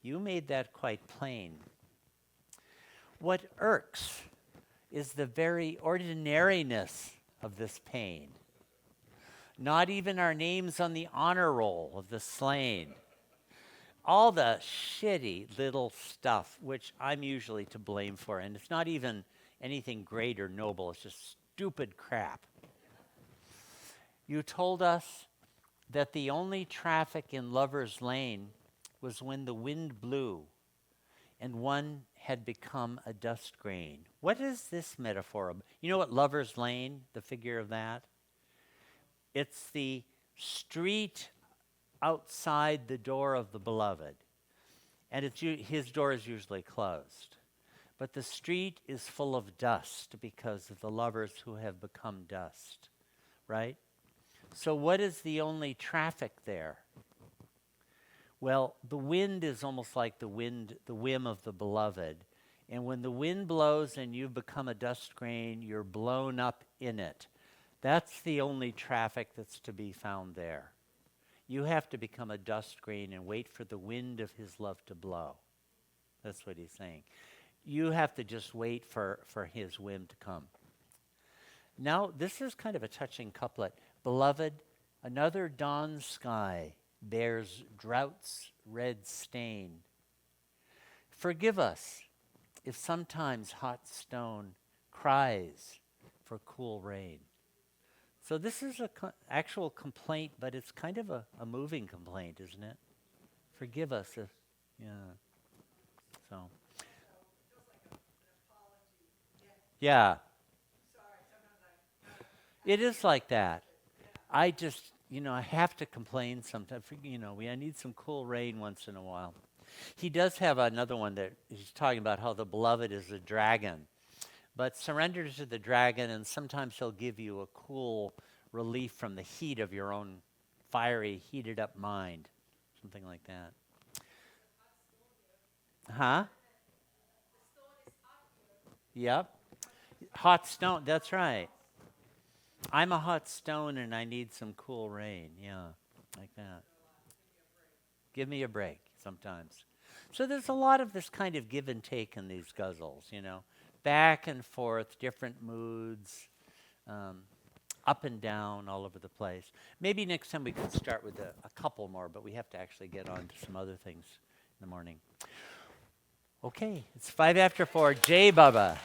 You made that quite plain. What irks is the very ordinariness of this pain. Not even our names on the honor roll of the slain. All the shitty little stuff, which I'm usually to blame for, and it's not even anything great or noble, it's just stupid crap. You told us that the only traffic in Lover's Lane was when the wind blew and one had become a dust grain. What is this metaphor of? You know what Lover's Lane, the figure of that? It's the street outside the door of the beloved. And his door is usually closed. But the street is full of dust because of the lovers who have become dust, right? So what is the only traffic there? Well, the wind is almost like the whim of the beloved. And when the wind blows and you become a dust grain, you're blown up in it. That's the only traffic that's to be found there. You have to become a dust grain and wait for the wind of his love to blow. That's what he's saying. You have to just wait for his whim to come. Now, this is kind of a touching couplet. Beloved, another dawn sky bears drought's red stain. Forgive us if sometimes hot stone cries for cool rain. So this is an actual complaint, but it's kind of a moving complaint, isn't it? Forgive us if, yeah. So. Yeah. It is like that. I just, I have to complain sometimes. I need some cool rain once in a while. He does have another one that he's talking about how the beloved is a dragon. But surrender to the dragon, and sometimes he'll give you a cool relief from the heat of your own fiery, heated up mind. Something like that. Huh? Yep. Hot stone, that's right. I'm a hot stone and I need some cool rain. Yeah, like that. Give me a break sometimes. So there's a lot of this kind of give and take in these ghazals, back and forth, different moods, up and down, all over the place. Maybe next time we could start with a couple more, but we have to actually get on to some other things in the morning. Okay, it's 5 after 4. Jay Baba.